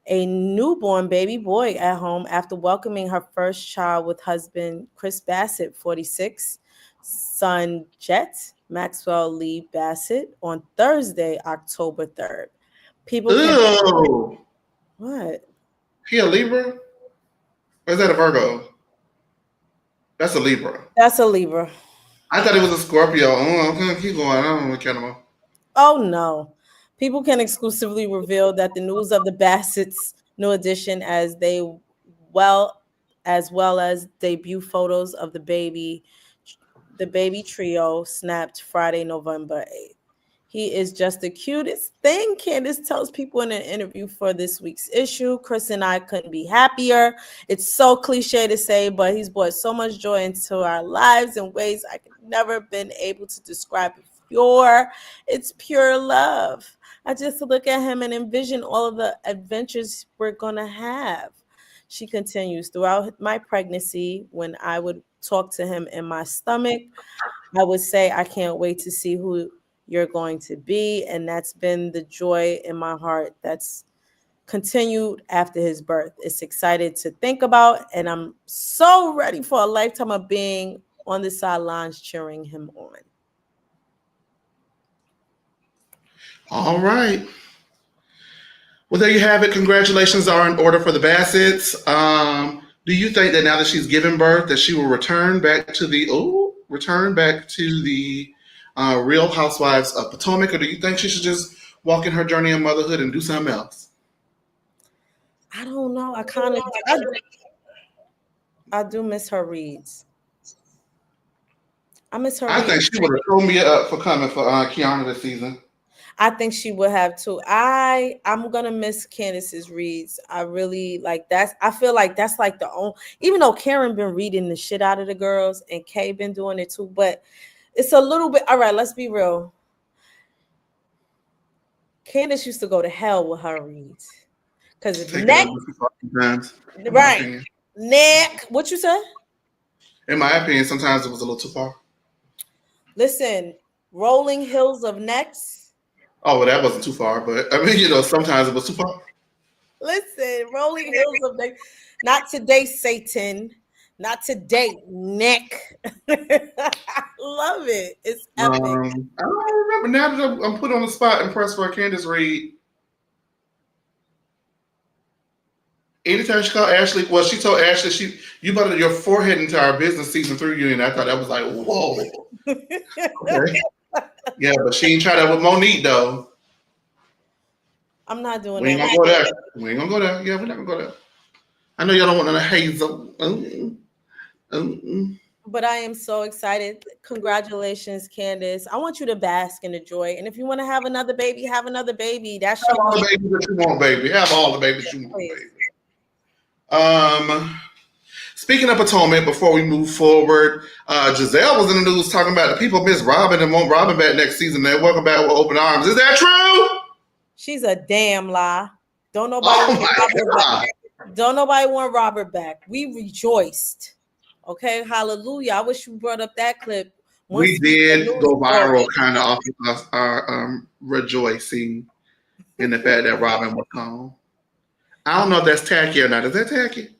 a newborn baby boy at home after welcoming her first child with husband Chris Bassett, 46, son Jet Maxwell Lee Bassett on Thursday, October 3rd. People can... Ew. What? He a Libra? Or is that a Virgo? That's a Libra. That's a Libra. I thought it was a Scorpio. Oh, okay, keep going. I don't know what animal. Oh no. People can exclusively reveal that the news of the Bassett's new addition as well as debut photos of the baby trio snapped Friday, November 8th. He is just the cutest thing, Candiace tells people in an interview for this week's issue. Chris and I couldn't be happier. It's so cliche to say, but he's brought so much joy into our lives in ways I could never been able to describe before. It's pure love. I just look at him and envision all of the adventures we're going to have. She continues, throughout my pregnancy, when I would talk to him in my stomach, I would say, I can't wait to see who you're going to be. And that's been the joy in my heart that's continued after his birth. It's excited to think about, and I'm so ready for a lifetime of being on the sidelines cheering him on. All right. Well, there you have it. Congratulations are in order for the Bassets. Do you think that now that she's given birth, that she will return back to the Real Housewives of Potomac, or do you think she should just walk in her journey of motherhood and do something else? I don't know. I do miss her reads. I miss her. I think she would have thrown me up for coming for Kiana this season. I think she would have too. I'm gonna miss Candiace's reads. I really like that. I feel like that's like the only, even though Karen been reading the shit out of the girls and Kay been doing it too, but it's a little bit. All right, let's be real. Candiace used to go to hell with her reads because neck, right? Neck. What you said? In my opinion, sometimes it was a little too far. Listen, rolling hills of necks. Oh, well, that wasn't too far, but I mean, sometimes it was too far. Listen, rolling hills of necks. Not today, Satan. Not today, Nick. I love it. It's epic. I don't remember. Now that I'm put on the spot and pressed for a Candiace read. Anytime she called Ashley, well, she told Ashley, you brought your forehead into our business season 3 reunion. I thought that was like, whoa. Okay. Yeah, but she ain't try that with Monique, though. I'm not doing that. We ain't gonna go there. Yeah, we're not gonna go there. I know y'all don't want none of Hazel. But I am so excited. Congratulations, Candiace. I want you to bask in the joy. And if you want to have another baby, have another baby. That's have all the babies that you want, baby. Have all the babies you want, baby. Speaking of Potomac, before we move forward, Giselle was in the news talking about the people miss Robin and want Robin back next season. They welcome back with open arms. Is that true? She's a damn lie. Don't nobody want Robert back. We rejoiced. Okay, hallelujah. I wish you brought up that clip. We did go viral kind of off of our rejoicing in the fact that Robin was home. I don't know if that's tacky or not. Is that tacky?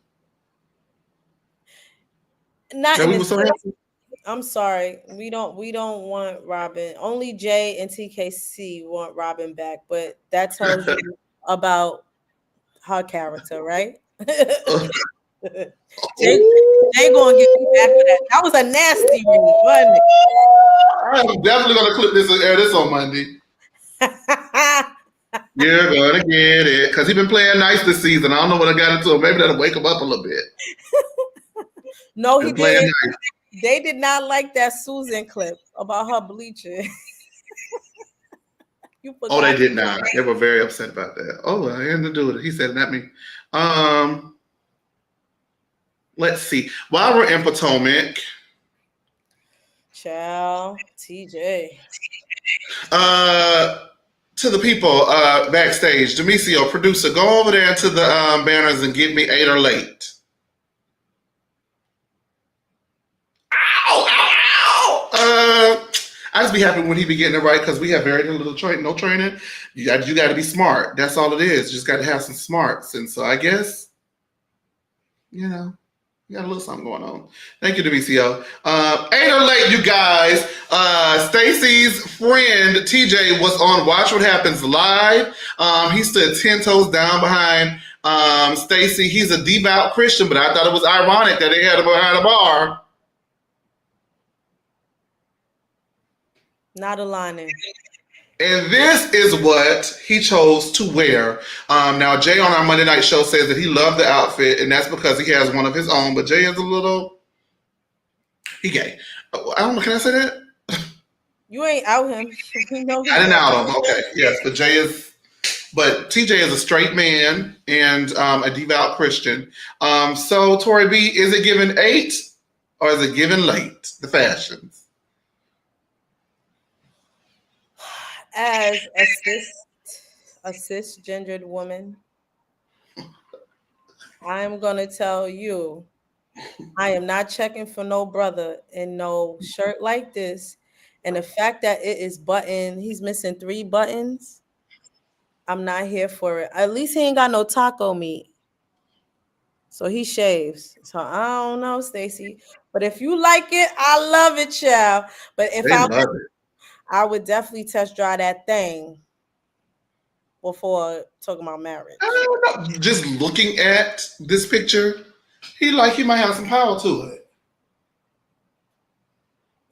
Not I'm sorry. We don't want Robin. Only Jay and TKC want Robin back, but that tells you about her character, right? Jay gonna get me back for that. That was a nasty read, wasn't it? I'm definitely gonna clip this and air this on Monday. You're gonna get it because he's been playing nice this season. I don't know what I got into him. Maybe that'll wake him up a little bit. No, he did. Nice. They did not like that Susan clip about her bleaching. Oh, they did not. They were very upset about that. Oh, I had to do it. He said, not me. Let's see. While we're in Potomac, Ciao, TJ. To the people backstage, Demisio, producer, go over there to the banners and give me 8 or late. I just be happy when he be getting it right because we have very little no training. You got to be smart. That's all it is. You just got to have some smarts. And so I guess, you know, we got a little something going on. Thank you, WCO. Ain't or late, you guys. Stacy's friend TJ was on Watch What Happens Live. He stood 10 toes down behind Stacy. He's a devout Christian, but I thought it was ironic that they had him behind a bar. Not aligning. And this is what he chose to wear. Now, Jay on our Monday night show says that he loved the outfit, and that's because he has one of his own. But Jay is he gay. I don't know. Can I say that? You ain't out him. We know I didn't out him. Okay, yes, but TJ is a straight man and a devout Christian. So, Tori B, is it given 8 or is it given late? The fashions. As a cisgendered woman, I am gonna tell you, I am not checking for no brother in no shirt like this. And the fact that it is buttoned, he's missing 3 buttons. I'm not here for it. At least he ain't got no taco meat. So he shaves. So I don't know, Stacy. But if you like it, I love it, child. But if I would definitely test drive that thing before talking about marriage. I don't know. Just looking at this picture, he might have some power to it.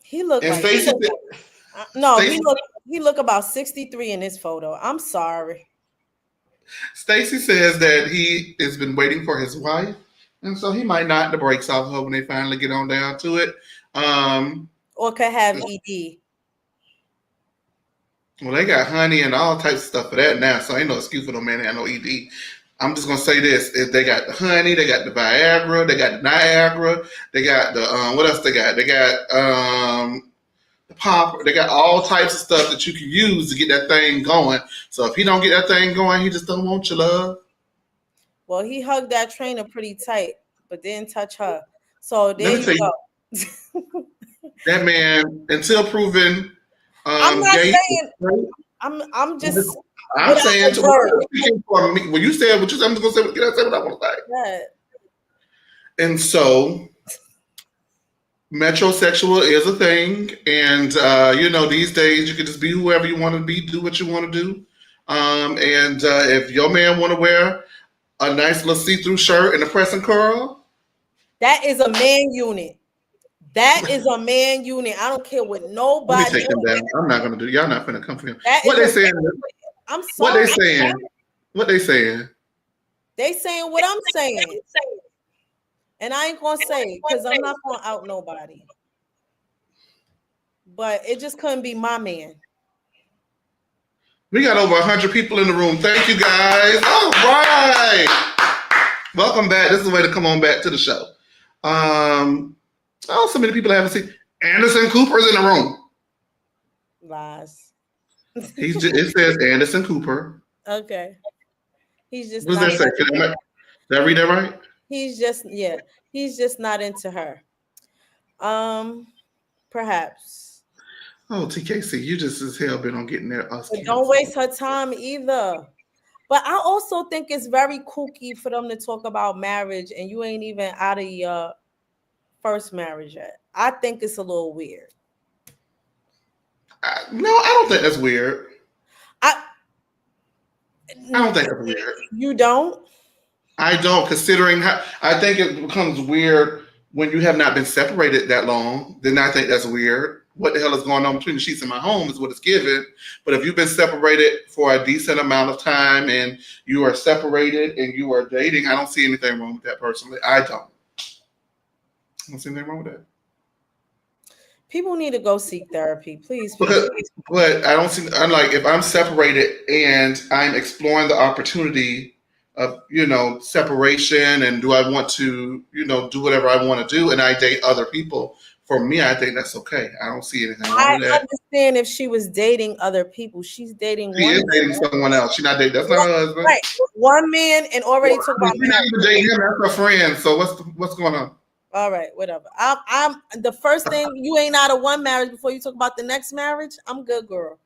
He looked and like he look about 63 in this photo. I'm sorry. Stacy says that he has been waiting for his wife, and so he might knock the brakes off her when they finally get on down to it. Or could have ED. Well, they got honey and all types of stuff for that now, so ain't no excuse for no man to have no ED. I'm just gonna say this: if they got the honey, they got the Viagra, they got the Niagara, they got the what else they got? They got the pop. They got all types of stuff that you can use to get that thing going. So if he don't get that thing going, he just don't want your love. Well, he hugged that trainer pretty tight, but didn't touch her. So there you go. That man, until proven. I'm not saying. I'm just. I'm saying for me. When you said what you said, I'm just gonna say. Can I say what I want to say? Yeah. And so, metrosexual is a thing, and these days you can just be whoever you want to be, do what you want to do. If your man want to wear a nice little see-through shirt and a press and curl, that is a man unit. That is a man unit. I don't care what nobody. Let me take them down. I'm not gonna do. Y'all not gonna come for him. What they saying? I'm sorry. What they saying? What they saying? They saying what I'm saying. And I ain't gonna say because I'm not gonna out nobody. But it just couldn't be my man. We got over 100 people in the room. Thank you guys. All right. Welcome back. This is the way to come on back to the show. So many people I haven't seen. Anderson Cooper's in the room. Lies. It says Anderson Cooper. Okay. He's just. What does that say? Did I read that right? He's just not into her. Perhaps. Oh, TKC, you just as hell been on getting there. But don't waste her time either. But I also think it's very kooky for them to talk about marriage and you ain't even out of your first marriage yet. I think it's a little weird. No, I don't think that's weird. I don't think that's weird. You don't? I don't, considering how I think it becomes weird when you have not been separated that long. Then I think that's weird. What the hell is going on between the sheets in my home is what it's given. But if you've been separated for a decent amount of time and you are separated and you are dating, I don't see anything wrong with that personally. I don't see anything wrong with that. People need to go seek therapy, please. But I don't see. I'm like, if I'm separated and I'm exploring the opportunity of, separation, and do I want to, do whatever I want to do, and I date other people. For me, I think that's okay. I don't see anything wrong with that. I understand if she was dating other people. She's dating. She is dating someone else. She's not dating. That's not her husband. Right. One man and already took about. She's not even dating him. That's her friend. So what's going on? All right, whatever. I'm the first thing. You ain't out of one marriage before you talk about the next marriage. I'm good, girl.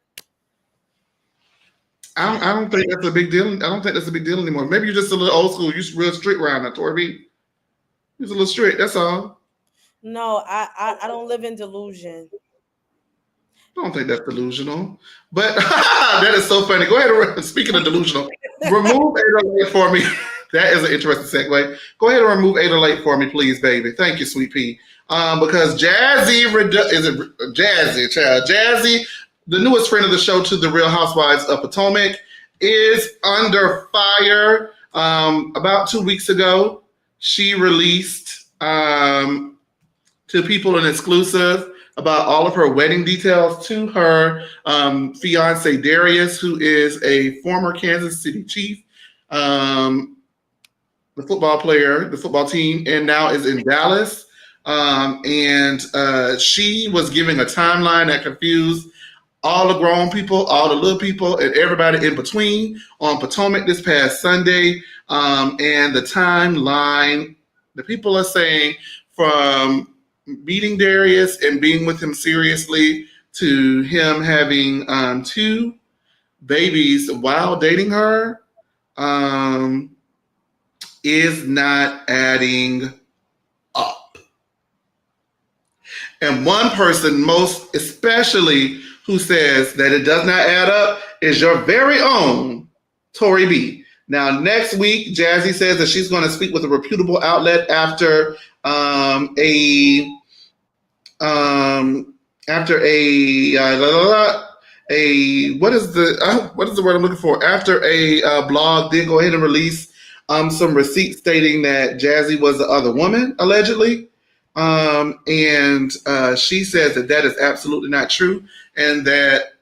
I don't think that's a big deal. I don't think that's a big deal anymore. Maybe you're just a little old school. You're real strict around that, Torby. You're a little strict. That's all. No, I don't live in delusion. I don't think that's delusional. But that is so funny. Go ahead and speaking of delusional, remove 808 for me. That is an interesting segue. Go ahead and remove 808 for me, please, baby. Thank you, Sweet Pea. Because Jassi, is it Jassi, child? Jassi, the newest friend of the show to the Real Housewives of Potomac, is under fire. About 2 weeks ago, she released to people an exclusive about all of her wedding details to her fiance Darius, who is a former Kansas City Chief, the football player, the football team, and now is in Dallas. And she was giving a timeline that confused all the grown people, all the little people, and everybody in between on Potomac this past Sunday. And the timeline, the people are saying from meeting Darius and being with him seriously to him having 2 babies while dating her is not adding up. And one person most especially who says that it does not add up is your very own Tori B. Now, next week, Jassi says that she's going to speak with a reputable outlet after a what is the word I'm looking for? After a blog did go ahead and release some receipts stating that Jassi was the other woman allegedly, and she says that that is absolutely not true, and that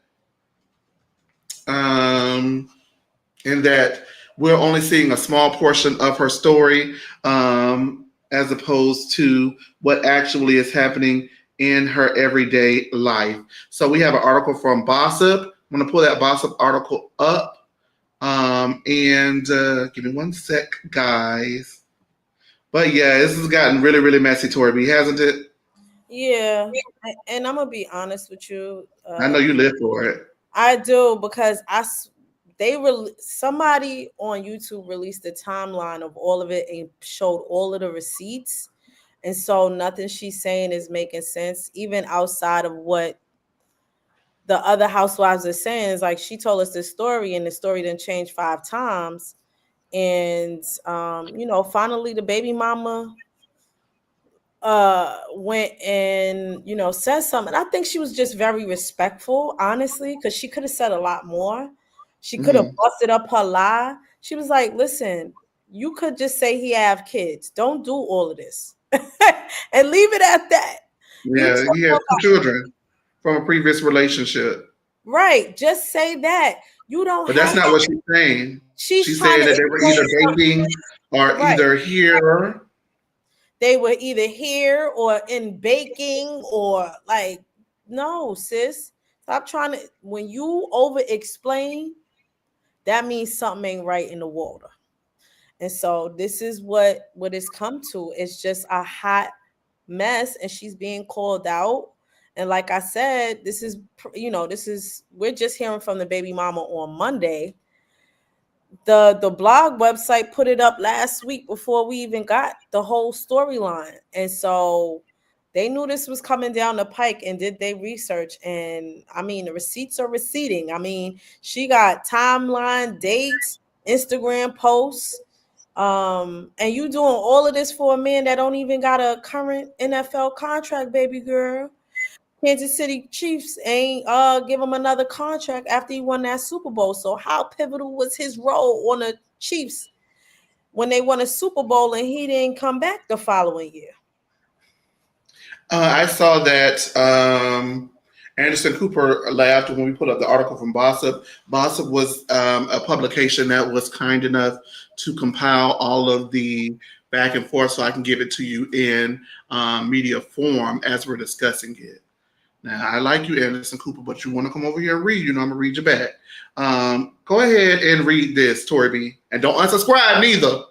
we're only seeing a small portion of her story, as opposed to what actually is happening in her everyday life. So we have an article from Bossip. I'm going to pull that Bossip article up. And give me one sec, guys. But yeah, this has gotten really, really messy, Torby, hasn't it? Yeah, and I'm gonna be honest with you. I know you live for it. I do, because somebody on YouTube released the timeline of all of it and showed all of the receipts, and so nothing she's saying is making sense, even outside of what the other housewives are saying. Is like, she told us this story, and the story didn't change 5 times, and finally the baby mama went and said something. I think she was just very respectful, honestly, because she could have said a lot more. She could have busted up her lie. She was like, listen, you could just say he have kids. Don't do all of this. And leave it at that. Yeah, he has 2 children from a previous relationship. Right. Just say that. You don't But that's not what she's saying. She's saying that they were either dating or either here. They were either here or in baking, or like, no, sis. Stop trying to, when you over explain, that means something ain't right in the water. And so this is what it's come to. It's just a hot mess, and she's being called out. And like I said, we're just hearing from the baby mama on Monday. The blog website put it up last week before we even got the whole storyline. And so they knew this was coming down the pike and did their research. And I mean, the receipts are receipting. I mean, she got timeline, dates, Instagram posts. And you doing all of this for a man that don't even got a current NFL contract, baby girl. Kansas City Chiefs ain't give him another contract after he won that Super Bowl. So how pivotal was his role on the Chiefs when they won a Super Bowl and he didn't come back the following year? I saw that Anderson Cooper laughed when we put up the article from Bossip. Bossip was a publication that was kind enough to compile all of the back and forth so I can give it to you in media form as we're discussing it. Now, I like you, Anderson Cooper, but you want to come over here and read, I'm going to read you back. Go ahead and read this, Tori B. And don't unsubscribe neither.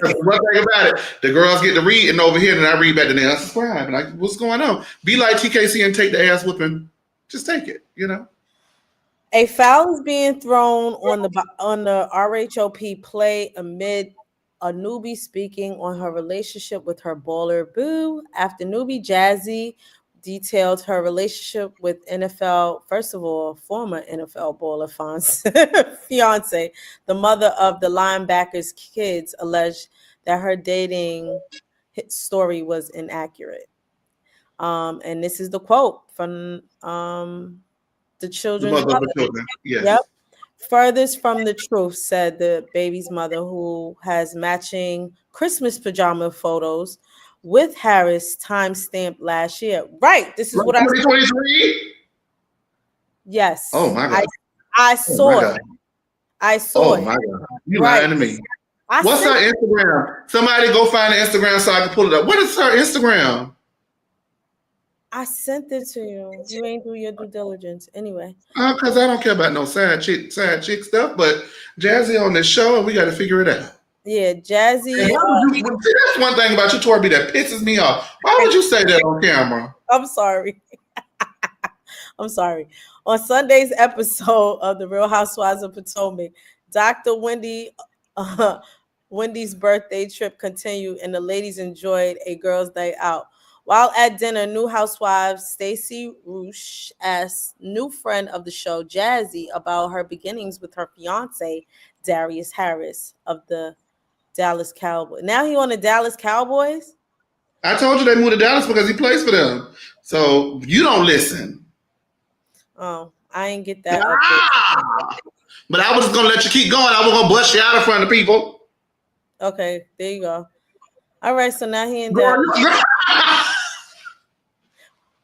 One thing about it, the girls get to read, and over here, and I read back and they unsubscribe. And like, what's going on? Be like TKC and take the ass whipping. Just take it, you know. A foul is being thrown on the RHOP play amid a newbie speaking on her relationship with her baller boo. After newbie Jassi detailed her relationship with NFL, first of all, former NFL baller fiance, the mother of the linebacker's kids, alleged that her dating story was inaccurate. And this is the quote from the The children's mother of mother. the children. Yes. Yep. Furthest from the truth, said the baby's mother, who has matching Christmas pajama photos with Harris timestamped last year. Right. This is what I 2023? Yes. Oh my God. I saw it. I saw Oh it. my God. You Right. lying to me. I What's sent her Instagram? Somebody go find the Instagram so I can pull it up. What is her Instagram? it to you. You ain't do your due diligence. Anyway. Because I don't care about no side chick stuff, but Jassi on this show and we got to figure it out. Yeah, Jassi. And why would you, see, that's one thing about you, Torby, that pisses me off. Why would you say that on camera? I'm sorry. I'm sorry. On Sunday's episode of The Real Housewives of Potomac, Dr. Wendy's birthday trip continued, and the ladies enjoyed a girls' night out. While at dinner, new housewife Stacey Roosh asked new friend of the show, Jassi, about her beginnings with her fiance, Darius Harris of the Dallas Cowboys. Now he on the Dallas Cowboys? I told you they moved to Dallas because he plays for them. So you don't listen. Oh, I ain't get that update. But I was just going to let you keep going. I was going to bust you out in front of people. Okay, there you go. All right, so now he in Dallas.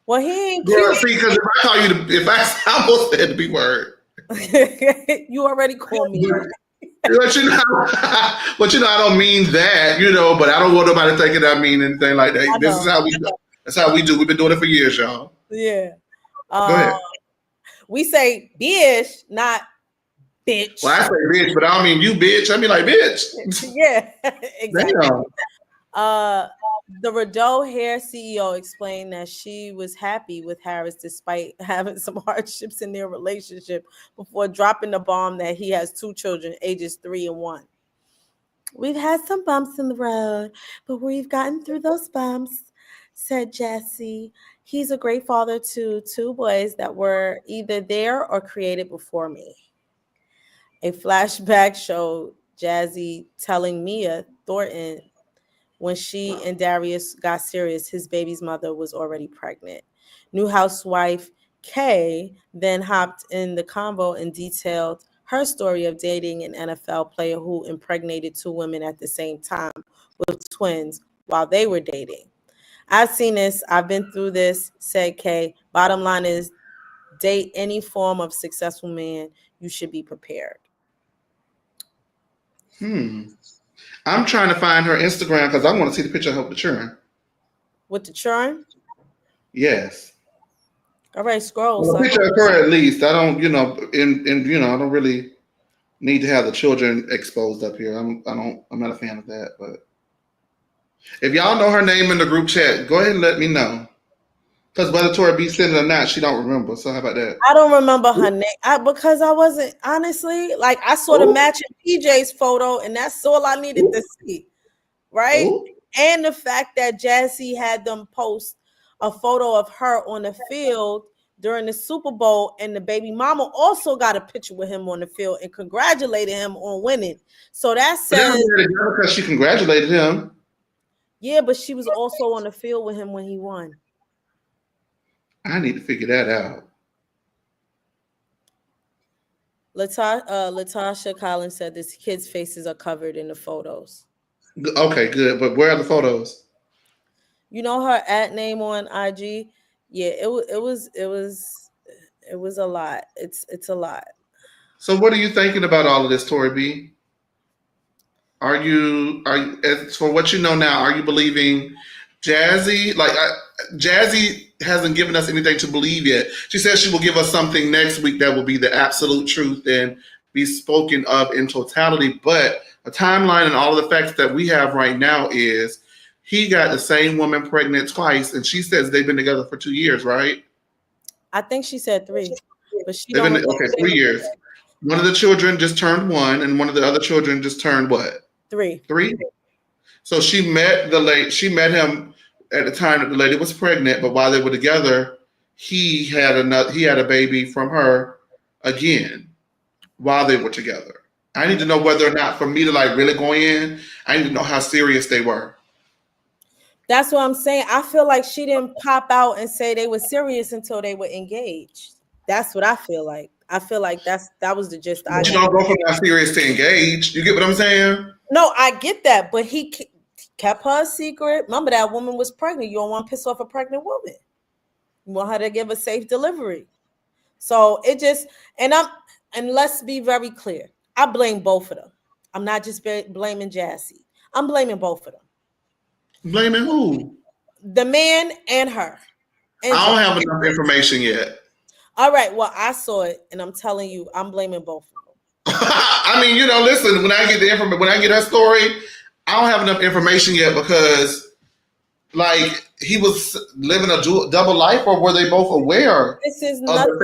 Well, he ain't Girl, cute. see, because if I call you, I almost said the B word. You already called me. But you know, I don't mean that, but I don't want nobody thinking I mean anything like that. This is how we do. That's how we do. We've been doing it for years, y'all. Yeah. Go ahead. We say bitch, not bitch. Well, I say bitch, but I don't mean you bitch. I mean like bitch. Yeah, exactly. Damn. The RHOP hair CEO explained that she was happy with Harris despite having some hardships in their relationship before dropping the bomb that he has 2 children, ages 3 and 1. We've had some bumps in the road, but we've gotten through those bumps, said Jassi. He's a great father to 2 boys that were either there or created before me. A flashback showed Jassi telling Mia Thornton when she and Darius got serious, his baby's mother was already pregnant. New housewife Kay then hopped in the convo and detailed her story of dating an NFL player who impregnated 2 women at the same time with twins while they were dating. I've seen this. I've been through this, said Kay. Bottom line is, date any form of successful man. You should be prepared. I'm trying to find her Instagram because I want to see the picture of her with the children. With the children? Yes. All right, scroll. Well, a picture of her at least. I don't, I don't really need to have the children exposed up here. I'm not a fan of that. But if y'all know her name in the group chat, go ahead and let me know. Because whether Tori B sent it or not, she don't remember. So how about that? I don't remember her name because I wasn't, honestly, like I saw the matching PJ's photo and that's all I needed to see, right? Ooh. And the fact that Jassi had them post a photo of her on the field during the Super Bowl, and the baby mama also got a picture with him on the field and congratulated him on winning. So that says because she congratulated him. Yeah, but she was also on the field with him when he won. I need to figure that out. Latasha Collins said this kid's faces are covered in the photos. Okay, good. But where are the photos? You know her @ name on IG? Yeah, it was a lot. It's a lot. So what are you thinking about all of this, Tori B? Are you as for what you know now, are you believing Jassi? Jassi hasn't given us anything to believe yet. She says she will give us something next week that will be the absolute truth, and be spoken of in totality. But a timeline and all of the facts that we have right now is he got the same woman pregnant twice, and she says they've been together for 2 years, right? I think she said 3, but she They've don't been okay 3 years. One of the children just turned 1, and one of the other children just turned what? 3. 3. So she met him at the time that the lady was pregnant, but while they were together, he had a baby from her again while they were together. I need to know whether or not, for me to like really go in, I need to know how serious they were. That's what I'm saying. I feel like she didn't pop out and say they were serious until they were engaged. That's what I feel like. I feel like that was the gist. But you don't go from not serious to engaged. You get what I'm saying? No, I get that, but he kept her a secret. Remember, that woman was pregnant. You don't want to piss off a pregnant woman. You want her to give a safe delivery. So it just, and let's be very clear. I blame both of them. I'm not just blaming Jassi. I'm blaming both of them. Blaming who? The man and her. And I don't have enough information yet. All right, well, I saw it, and I'm telling you, I'm blaming both of them. I mean, listen, when I get her story, I don't have enough information yet because, like, he was living a double life, or were they both aware? This is nothing.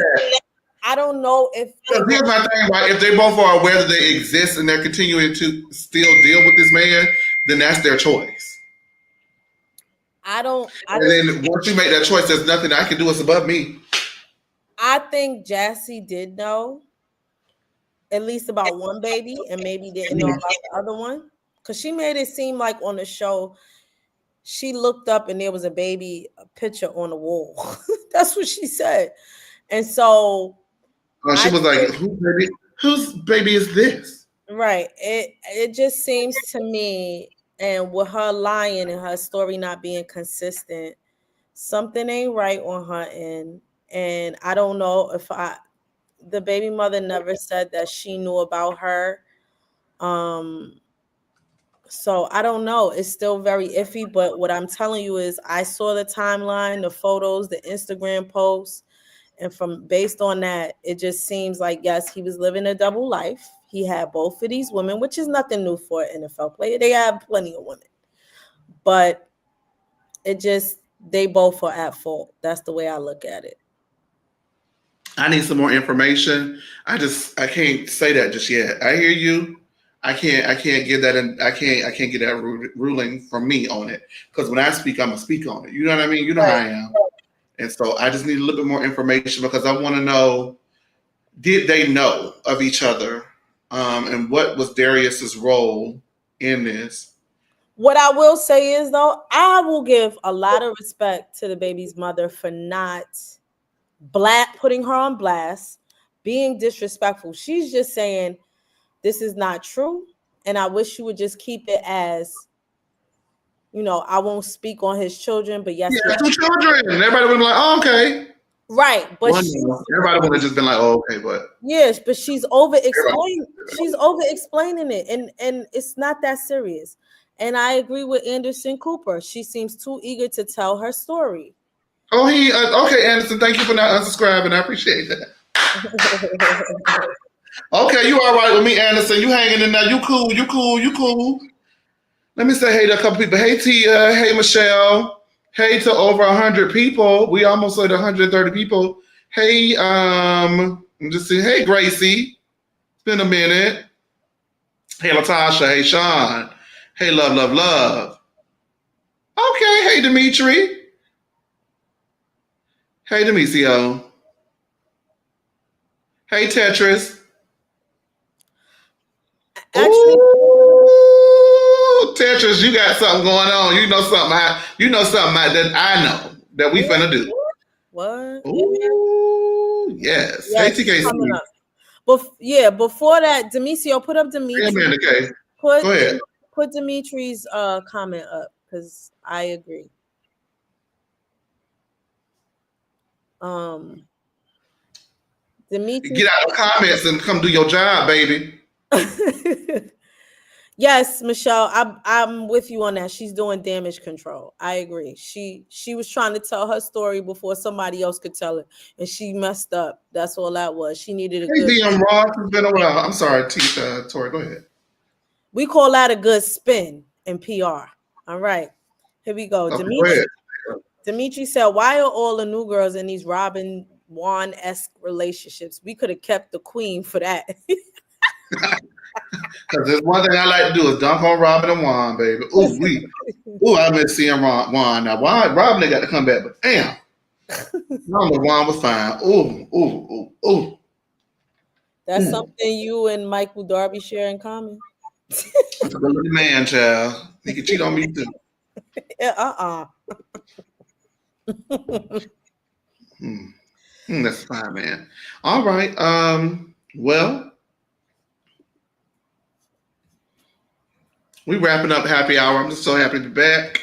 I don't know if. Here's my thing, right? If they both are aware that they exist and they're continuing to still deal with this man, then that's their choice. And then once you make that choice, there's nothing I can do. It's above me. I think Jassi did know at least about one baby and maybe didn't know about the other one. Because she made it seem like on the show, she looked up and there was a picture on the wall. That's what she said. And so she was like, whose baby is this? Right. It just seems to me, and with her lying and her story not being consistent, something ain't right on her end. And I don't know if the baby mother never said that she knew about her. So I don't know. It's still very iffy. But what I'm telling you is I saw the timeline, the photos, the Instagram posts. And based on that, it just seems like, yes, he was living a double life. He had both of these women, which is nothing new for an NFL player. They have plenty of women. But they both are at fault. That's the way I look at it. I need some more information. I can't say that just yet. I hear you. I can't get that, and I can't get that ruling from me on it, because when I speak, I'm gonna speak on it. You know what I mean? You know how I am. And so I just need a little bit more information, because I want to know, did they know of each other, and what was Darius's role in this? What I will say is, though, I will give a lot of respect to the baby's mother for not putting her on blast, being disrespectful. She's just saying, this is not true, and I wish you would just keep it as, I won't speak on his children, but yes. Yeah, 2 children. And everybody would be like, oh, okay. Right. But everybody would have just been like, oh, okay, but. Yes, but she's over-explaining it, and it's not that serious. And I agree with Anderson Cooper. She seems too eager to tell her story. Oh, okay, Anderson, thank you for not unsubscribing. I appreciate that. Okay, you all right with me, Anderson. You hanging in there. You cool. Let me say hey to a couple people. Hey, Tia. Hey, Michelle. Hey to over 100 people. We almost hit 130 people. Hey, I'm just saying, hey, Gracie. It's been a minute. Hey, Latasha. Hey, Sean. Hey, love. Okay, hey, Dimitri. Hey, Demisio. Hey, Tetris. Actually, ooh, Tetris, you got something going on. You know something that I know that we finna do. What? Ooh, yes. Hey, TKC. Before that, Demisio, put up Dimitri. Okay. Go ahead. Put Dimitri's comment up, because I agree. Dimitri, get out of the comments and come do your job, baby. Yes, Michelle, I'm with you on that. She's doing damage control. I agree. She was trying to tell her story before somebody else could tell it, and she messed up. That's all that was. She needed a Hey, good. DM Ross, it's been a while. I'm sorry, Tori, go ahead. We call that a good spin in PR. All right, here we go. Okay, go ahead. Dimitri said, "Why are all the new girls in these Robin Juan-esque relationships? We could have kept the queen for that." Because there's one thing I like to do is dunk on Robin and Juan, baby. I miss seeing Juan. Now, Robin, they got to come back, but damn. No, Juan was fine. Ooh. That's something you and Michael Darby share in common. That's a good man, child. He can cheat on me too. That's fine, man. All right. Well, we wrapping up happy hour. I'm just so happy to be back.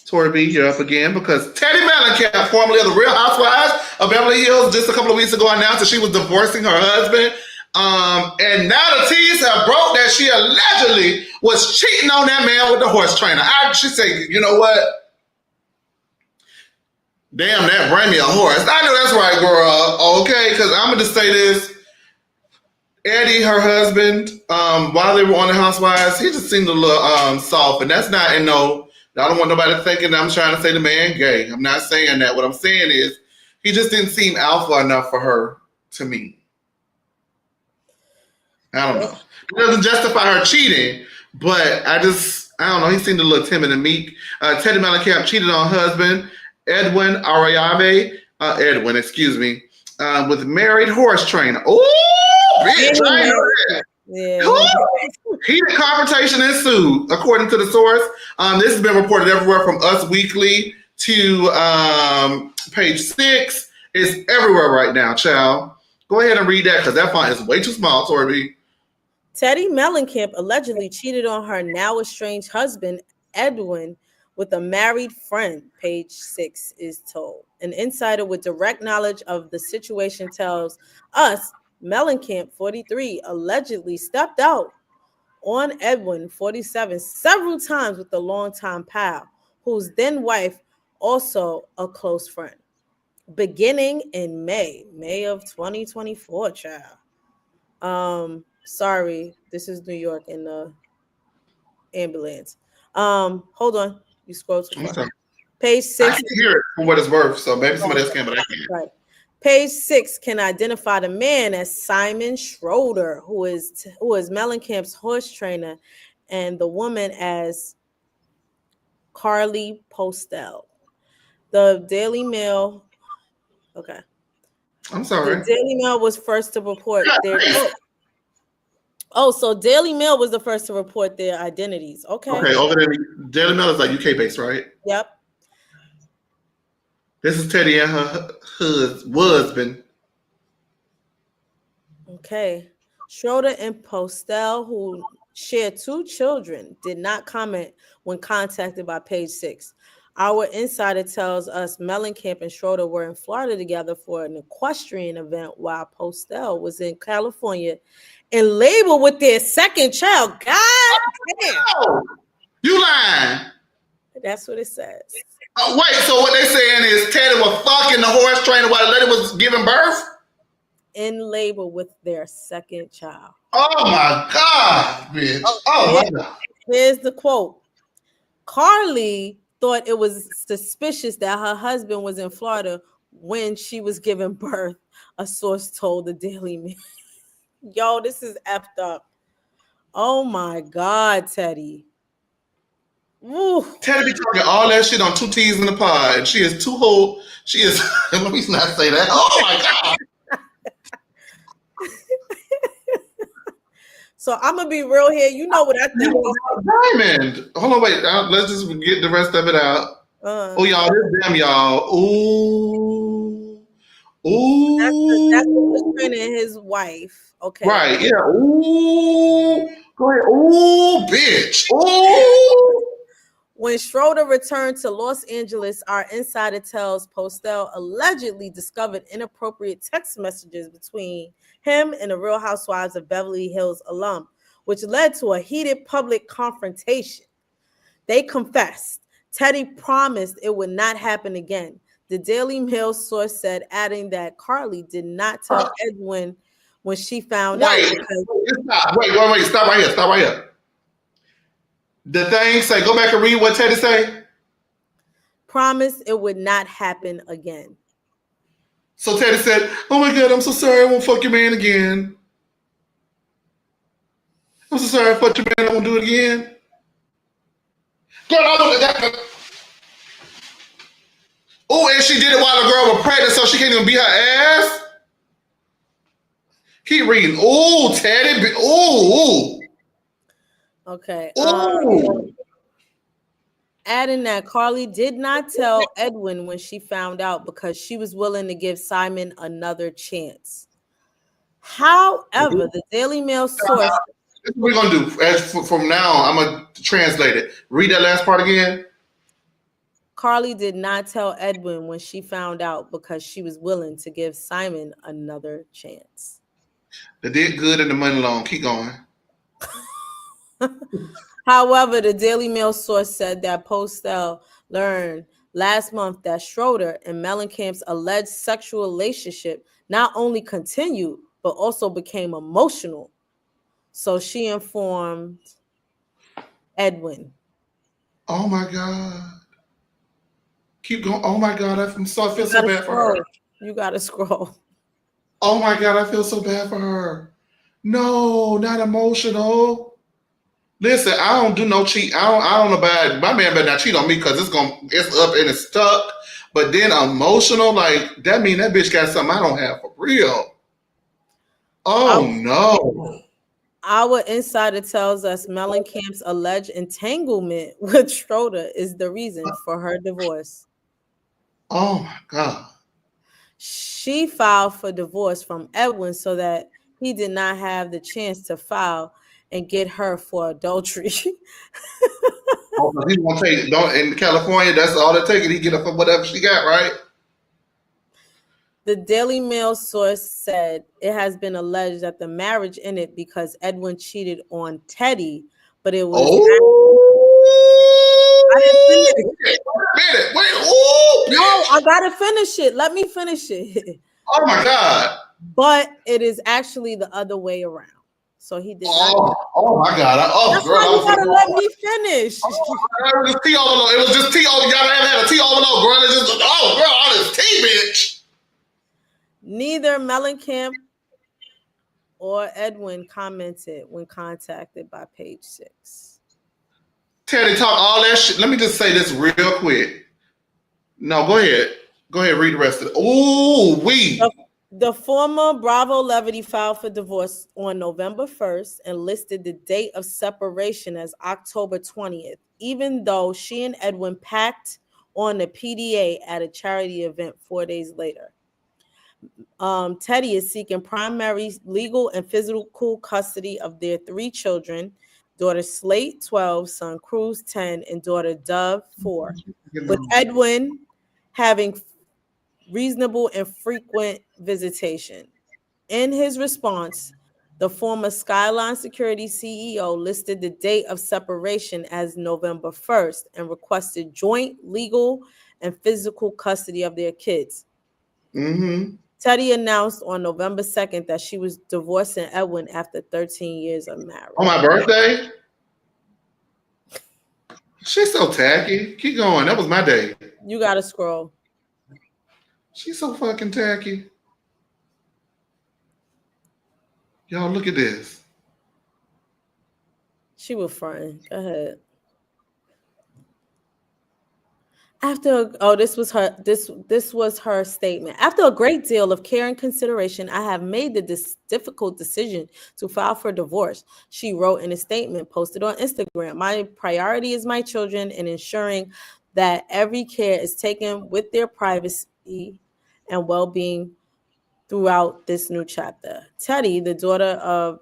Tori B, you're up again because Teddi Mellencamp, formerly of the Real Housewives of Beverly Hills, just a couple of weeks ago announced that she was divorcing her husband. And now the teas have broke that she allegedly was cheating on that man with the horse trainer. She said, you know what? Damn, that bring me a horse. I know that's right, girl. Okay, because I'm going to just say this. Eddie, her husband, while they were on the Housewives, he just seemed a little soft. And that's not, I don't want nobody thinking that I'm trying to say the man gay. I'm not saying that. What I'm saying is he just didn't seem alpha enough for her to me. I don't know. It doesn't justify her cheating, but I don't know. He seemed a little timid and meek. Teddi Mellencamp cheated on husband, Edwin Arayave, with married horse trainer. Oh, bitch, I ain't know that. Yeah. Heated confrontation ensued, according to the source. This has been reported everywhere from Us Weekly to Page 6. It's everywhere right now, child. Go ahead and read that because that font is way too small, Torby. Teddi Mellencamp allegedly cheated on her now estranged husband, Edwin, with a married friend, Page 6 is told. An insider with direct knowledge of the situation tells us Mellencamp, 43, allegedly stepped out on Edwin, 47, several times with a longtime pal, whose then wife, also a close friend. Beginning in May of 2024, child. Sorry, this is New York in the ambulance. Hold on. You scroll too far. Page 6. I can hear it for what it's worth, so maybe somebody else can, but I can't. Right. Page 6 can identify the man as Simon Schroeder, who is Mellencamp's horse trainer, and the woman as Carly Postel. The Daily Mail. Okay. I'm sorry. The Daily Mail was first to report their. So Daily Mail was the first to report their identities. Okay. Okay. Over there, Daily Mail is like UK based, right? Yep. This is Teddi and her husband. Okay. Schroeder and Postel, who share 2 children, did not comment when contacted by Page 6. Our insider tells us Mellencamp and Schroeder were in Florida together for an equestrian event while Postel was in California in labor with their second child. God damn. Oh, you lying. That's what it says. Wait, so what they saying is Teddi was fucking the horse trainer while the lady was giving birth? In labor with their second child. Oh my God, bitch. Oh my God. Here's the quote. Carly thought it was suspicious that her husband was in Florida when she was giving birth, a source told the Daily Mail. Yo, this is effed up. Oh my God, Teddi. Woo. Teddi be talking all that shit on 2 T's in the pod. She is too whole. She is, let me not say that. Oh my God. So I'm gonna be real here. You know what I think. Diamond. Hold on, wait. Let's just get the rest of it out. Oh, y'all, this damn y'all. Ooh. That's the trainer and his wife. Okay. Right. Yeah. Ooh. Go ahead. Ooh, bitch. Ooh. When Schroeder returned to Los Angeles, our insider tells Postel allegedly discovered inappropriate text messages between him and the Real Housewives of Beverly Hills alum, which led to a heated public confrontation. They confessed. Teddi promised it would not happen again. The Daily Mail source said, adding that Carly did not tell Edwin when she found out. Because Stop right here. The thing say, go back and read what Teddi say. Promised it would not happen again. So Teddi said, oh my God, I'm so sorry, I won't fuck your man again. I'm so sorry, I fucked your man, I won't do it again. Girl, I look at that. Oh, and she did it while the girl was pregnant, so she can't even beat her ass. Keep reading. Oh, Teddi. Oh. Okay. Oh. Adding that Carly did not tell Edwin when she found out because she was willing to give Simon another chance. However, the Daily Mail source. This is what we're going to do. From now on, I'm going to translate it. Read that last part again. Carly did not tell Edwin when she found out because she was willing to give Simon another chance. They did good in the money loan. Keep going. However, the Daily Mail source said that Postel learned last month that Schroeder and Mellencamp's alleged sexual relationship not only continued, but also became emotional. So she informed Edwin. Oh my God. Keep going. Oh my God, I feel so bad for her. You gotta scroll. Oh my God, I feel so bad for her. No, not emotional. Listen, I don't do no cheat. I don't know about my man better not cheat on me because it's up and it's stuck. But then emotional, like that mean that bitch got something I don't have for real. Oh no. Our insider tells us Mellencamp's alleged entanglement with Schroeder is the reason for her divorce. Oh my God. She filed for divorce from Edwin so that he did not have the chance to file and get her for adultery. He's gonna take in California, that's all it takes. He get her for whatever she got, right? The Daily Mail source said it has been alleged that the marriage ended because Edwin cheated on Teddi, but it was. I didn't finish it. Wait. No, I gotta finish it. Let me finish it. Oh my God. But it is actually the other way around. So he did not. Oh my God. That's girl, why you gotta let me finish. It was just tea all alone. It was just tea all. Y'all had a tea all alone, girl. It's just all this tea, bitch. Neither Mellencamp or Edwin commented when contacted by Page 6. Teddi, talk all that shit. Let me just say this real quick. No, go ahead. Go ahead, read the rest of it. Ooh, The former Bravo Levity filed for divorce on November 1st and listed the date of separation as October 20th, even though she and Edwin packed on the PDA at a charity event 4 days later. Teddi is seeking primary legal and physical custody of their 3 children, daughter Slate, 12, son Cruz, 10, and daughter Dove, 4, with Edwin having reasonable and frequent visitation. In his response, the former Skyline Security CEO listed the date of separation as November 1st and requested joint legal and physical custody of their kids. Mm-hmm. Teddi announced on November 2nd that she was divorcing Edwin after 13 years of marriage. On my birthday? She's so tacky. Keep going. That was my day. You gotta scroll. She's so fucking tacky. Y'all look at this. She was fronting. Go ahead. This was her statement. After a great deal of care and consideration, I have made the difficult decision to file for divorce, she wrote in a statement posted on Instagram. My priority is my children and ensuring that every care is taken with their privacy and well-being throughout this new chapter. Teddi, the daughter of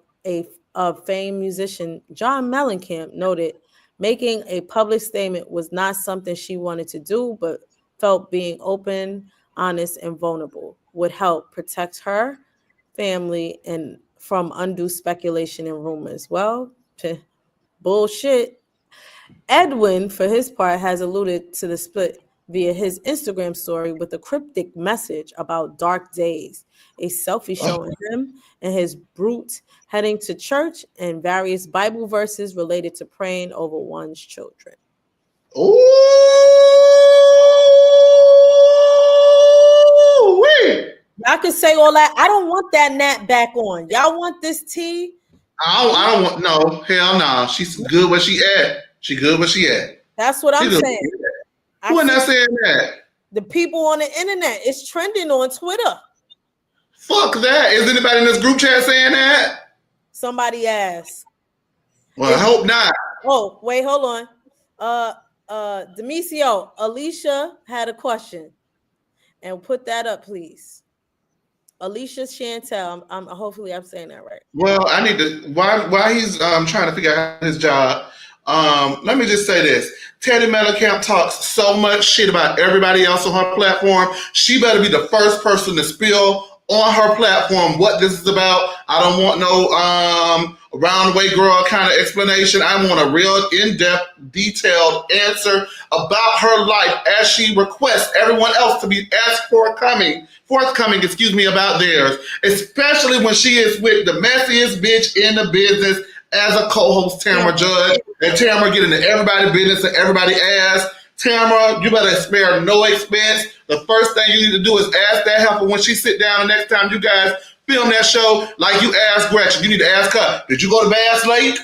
famed musician John Mellencamp, noted, Making a public statement was not something she wanted to do, but felt being open, honest, and vulnerable would help protect her family and from undue speculation and rumors. Well, bullshit. Edwin, for his part, has alluded to the split via his Instagram story with a cryptic message about dark days, a selfie showing him and his brute heading to church, and various Bible verses related to praying over one's children. Ooh, wee. Y'all can say all that. I don't want that Nat back on. Y'all want this tea? I don't want no, hell no. She's good where she at. She good where she at. That's what I'm saying. Who not saying that? The people on the internet. It's trending on Twitter. Fuck that. Is anybody in this group chat saying that? Somebody asked. Well, I hope not. Oh, wait, hold on. Demisio, Alicia had a question. And put that up, please. Alicia Chantel. I'm hopefully I'm saying that right. Well, I need to while he's trying to figure out his job. Let me just say this. Teddi Mellencamp talks so much shit about everybody else on her platform. She better be the first person to spill on her platform what this is about. I don't want no round way girl kind of explanation. I want a real in-depth, detailed answer about her life as she requests everyone else to be as forthcoming, about theirs, especially when she is with the messiest bitch in the business as a co-host, Tamara Judge. And Tamara get into everybody's business and everybody asks, Tamara, you better spare no expense. The first thing you need to do is ask that heifer when she sit down the next time you guys film that show, like you asked Gretchen. You need to ask her, did you go to Bass Lake?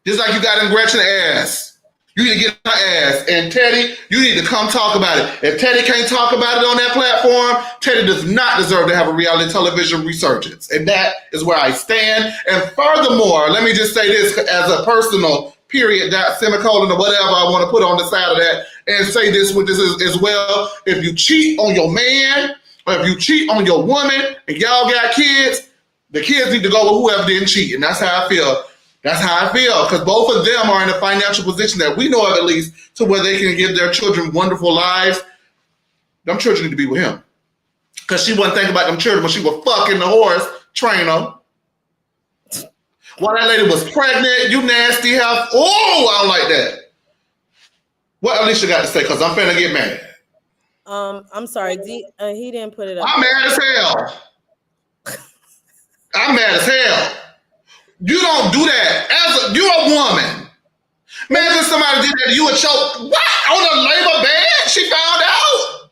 Just like you got in Gretchen ass. You need to get her ass. And Teddi, you need to come talk about it. If Teddi can't talk about it on that platform, Teddi does not deserve to have a reality television resurgence. And that is where I stand. And furthermore, let me just say this as a personal period, dot, semicolon, or whatever I want to put on the side of that, and say this with this as well. If you cheat on your man, or if you cheat on your woman, and y'all got kids, the kids need to go with whoever didn't cheat. And that's how I feel. That's how I feel, because both of them are in a financial position that we know of, at least, to where they can give their children wonderful lives. Them children need to be with him. Because she wasn't thinking about them children when she was fucking the horse trainer. While that lady was pregnant, you nasty house. Oh, I don't like that. What Alicia got to say? Because I'm finna get mad. I'm sorry. He didn't put it up. I'm mad as hell. I'm mad as hell. You don't do that. You're a woman. Imagine somebody did that to you and choke. What? On a labor bed? She found out?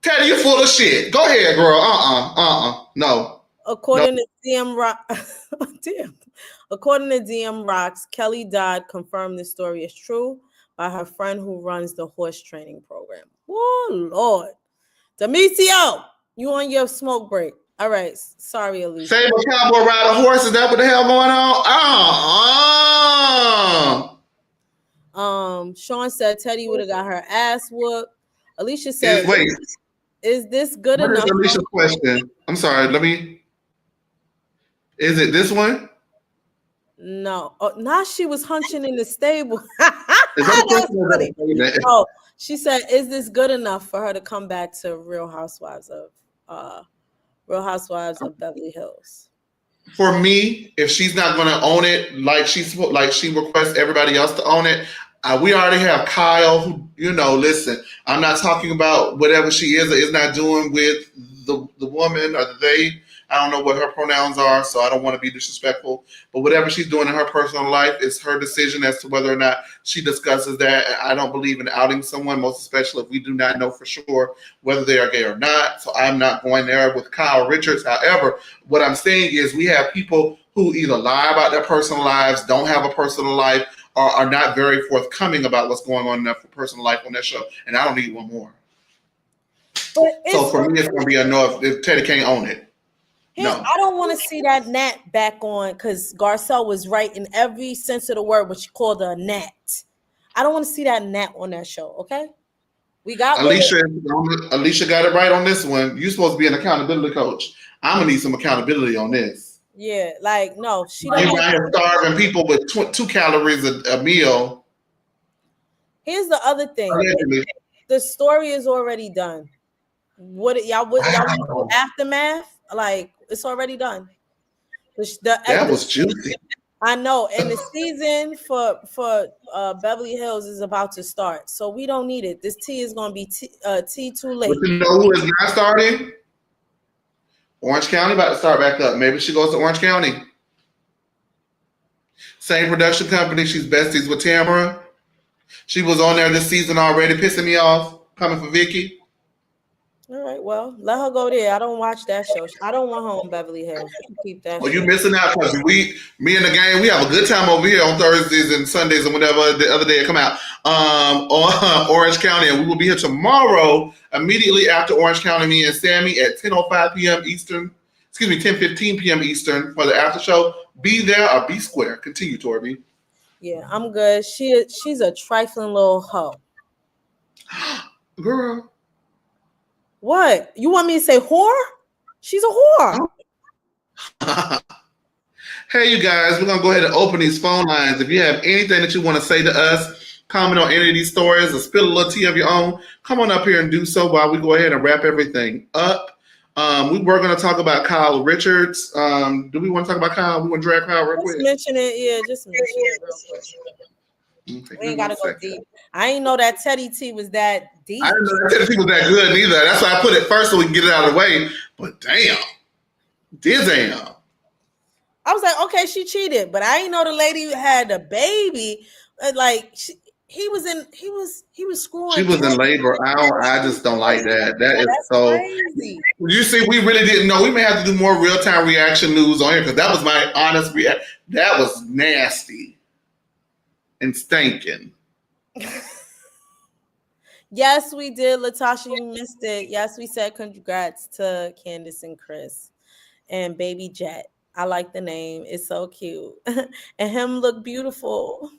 Teddi, you full of shit. Go ahead, girl. No. According to DM Rock, According to DM Rocks, Kelly Dodd confirmed the story is true by her friend who runs the horse training program. Oh, Lord. Demisio, you on your smoke break. All right. Sorry, Alicia. Save a cowboy ride a horse. Is that what the hell going on? Sean said Teddi would have got her ass whooped. Alicia said, wait. Is this good enough? What is Alicia's question? I'm sorry. Is it this one? No. Oh, now she was hunching in the stable. Is that funny. Oh, she said, is this good enough for her to come back to Real Housewives of Beverly Hills? For me, if she's not going to own it, like she requests everybody else to own it, we already have Kyle, who, listen, I'm not talking about whatever she is or is not doing with the woman or the they. I don't know what her pronouns are, so I don't want to be disrespectful. But whatever she's doing in her personal life is her decision as to whether or not she discusses that. I don't believe in outing someone, most especially if we do not know for sure whether they are gay or not. So I'm not going there with Kyle Richards. However, what I'm saying is we have people who either lie about their personal lives, don't have a personal life, or are not very forthcoming about what's going on in their personal life on that show. And I don't need one more. So for me, it's going to be a no if Teddi can't own it. No. I don't want to see that Nat back on because Garcelle was right in every sense of the word when she called her a Nat. I don't want to see that Nat on that show, okay? We got Alicia got it right on this one. You're supposed to be an accountability coach. I'm going to need some accountability on this. Yeah, like no, she You don't. out here starving people with 2 calories a meal. Here's the other thing: Allegedly. the story is already done. What y'all want to do aftermath? Like it's already done. That was juicy. I know, and the season for Beverly Hills is about to start, so we don't need it. This tea is gonna be tea too late. But you know who is not starting? Orange County about to start back up. Maybe she goes to Orange County. Same production company. She's besties with Tamara. She was on there this season already, pissing me off. Coming for Vicky. All right, well, let her go there. I don't watch that show. I don't want her on Beverly Hills. She can keep that. Well, you missing out because me and the gang, we have a good time over here on Thursdays and Sundays and whatever the other day it come out on Orange County, and we will be here tomorrow immediately after Orange County. Me and Sammy at 10:05 p.m. Eastern. Excuse me, 10:15 p.m. Eastern for the after show. Be there or be square. Continue, Torby. Yeah, I'm good. She's a trifling little hoe. Girl. What? You want me to say whore? She's a whore. Hey, you guys, we're going to go ahead and open these phone lines. If you have anything that you want to say to us, comment on any of these stories, or spill a little tea of your own, come on up here and do so while we go ahead and wrap everything up. We were going to talk about Kyle Richards. Do we want to talk about Kyle? We want to drag Kyle real quick? Just mention it. Yeah, just mention it real quick. We ain't gotta go deep. I ain't know that Teddi tea was that deep. I didn't know that Teddi tea was that good neither. That's why I put it first so we can get it out of the way. But damn. Dizam. I was like, okay, she cheated, but I didn't know the lady had a baby. Like he was screwing. She was in labor. I just don't like that. That's so crazy. You see, we really didn't know. We may have to do more real-time reaction news on here because that was my honest reaction. That was nasty and stinking. Yes, we did, Latasha. You missed it. Yes, we said congrats to Candiace and Chris and Baby Jet. I like the name. It's so cute. And him look beautiful